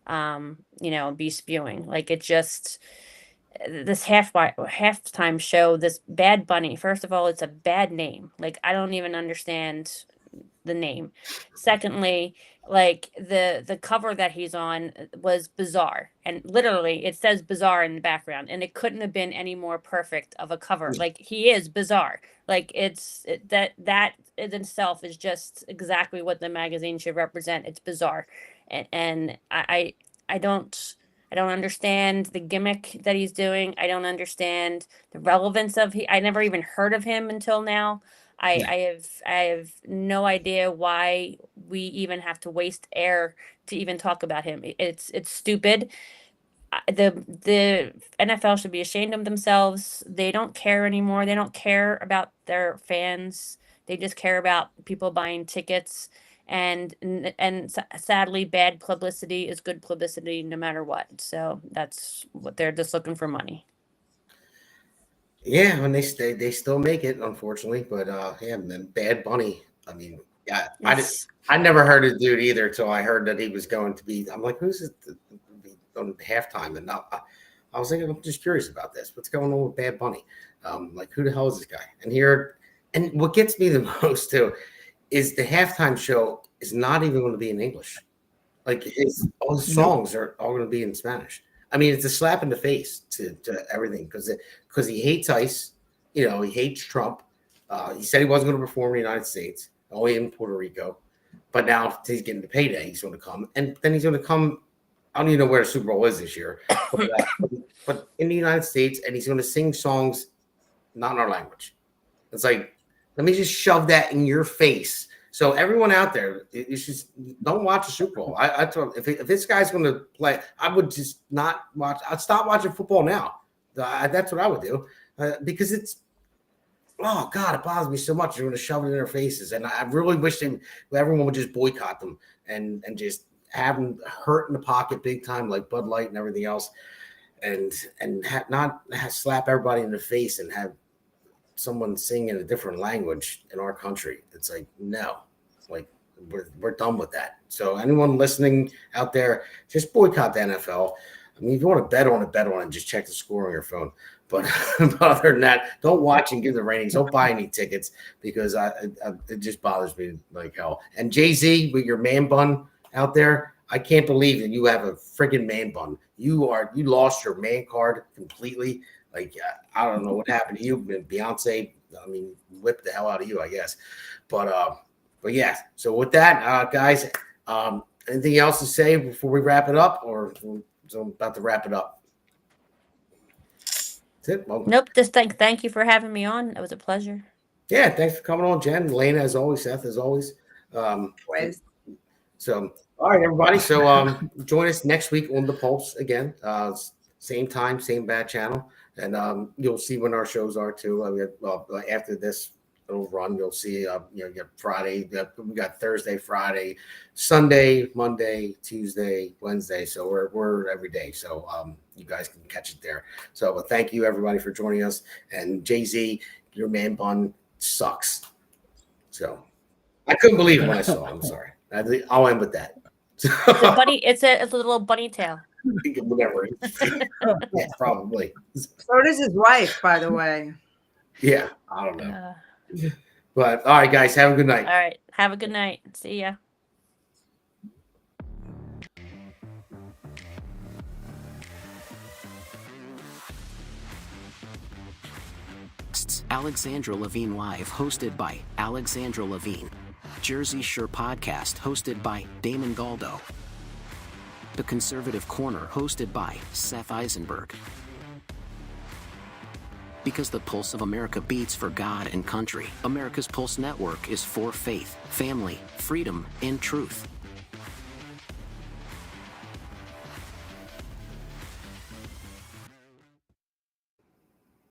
be spewing. Like it just. This halftime show, this Bad Bunny. First of all, it's a bad name. Like I don't even understand the name. Secondly, like the cover that he's on was bizarre, and literally it says bizarre in the background, and it couldn't have been any more perfect of a cover. Like he is bizarre. Like that in itself is just exactly what the magazine should represent. It's bizarre, and I don't understand the gimmick that he's doing. I don't understand the relevance of I never even heard of him until now. I have no idea why we even have to waste air to even talk about him. It's stupid. The NFL should be ashamed of themselves. They don't care anymore. They don't care about their fans. They just care about people buying tickets. And sadly, bad publicity is good publicity no matter what. So that's what they're just looking for money. Yeah, and they still make it, unfortunately. But yeah, man, Bad Bunny. I mean, yeah, I never heard of the dude either until I heard that he was going to be. I'm like, who's it on halftime? And I was thinking, I'm just curious about this. What's going on with Bad Bunny? Like, who the hell is this guy? And what gets me the most too is the halftime show is not even going to be in English. Like all the songs are all going to be in Spanish. I mean, it's a slap in the face to everything because he hates ICE. He hates Trump. He said he wasn't going to perform in the United States, only in Puerto Rico. But now he's getting the payday. He's going to come. And then he's going to come. I don't even know where the Super Bowl is this year. But in the United States, and he's going to sing songs not in our language. It's like, let me just shove that in your face. So everyone out there, you just don't watch the Super Bowl. I told if this guy's going to play, I would just not watch. I'd stop watching football now. That's what I would do because it's. Oh God, it bothers me so much. They're going to shove it in their faces, and I really wish everyone would just boycott them and just have them hurt in the pocket big time, like Bud Light and everything else, and not slap everybody in the face and have someone sing in a different language in our country. It's like, no, like we're done with that. So anyone listening out there, just boycott the NFL. I mean, if you want to bet on it, just check the score on your phone. But other than that, don't watch and give the ratings. Don't buy any tickets because it just bothers me like hell. And Jay-Z with your man bun out there, I can't believe that you have a freaking man bun. You lost your man card completely. Like, I don't know what happened to you. Beyonce, I mean, whipped the hell out of you, I guess. But yeah. So with that, guys, Anything else to say before we wrap it up, or so I'm about to wrap it up? That's it. Well, Nope. Just thank you for having me on. It was a pleasure. yeah, thanks for coming on, Jen. Elena, as always. Seth, as always. So, all right, everybody. So, join us next week on The Pulse again. Same time, same bad channel. And you'll see when our shows are too. After this little run, you'll see, you get Friday. We got Thursday, Friday, Sunday, Monday, Tuesday, Wednesday. So we're every day. So you guys can catch it there. So thank you, everybody, for joining us. And Jay-Z, your man bun sucks. So I couldn't believe it when I saw it. I'm sorry. I'll end with that. It's a little bunny tail. Whatever. Yeah, probably. So does his wife, by the way. Yeah, I don't know. But all right, guys, have a good night. All right. Have a good night. See ya. Alexandra Levine Live, hosted by Alexandra Levine. Jersey Shore Podcast, hosted by Damon Galdo. The Conservative Corner, hosted by Seth Eisenberg. Because the pulse of America beats for God and country, America's Pulse Network is for faith, family, freedom, and truth.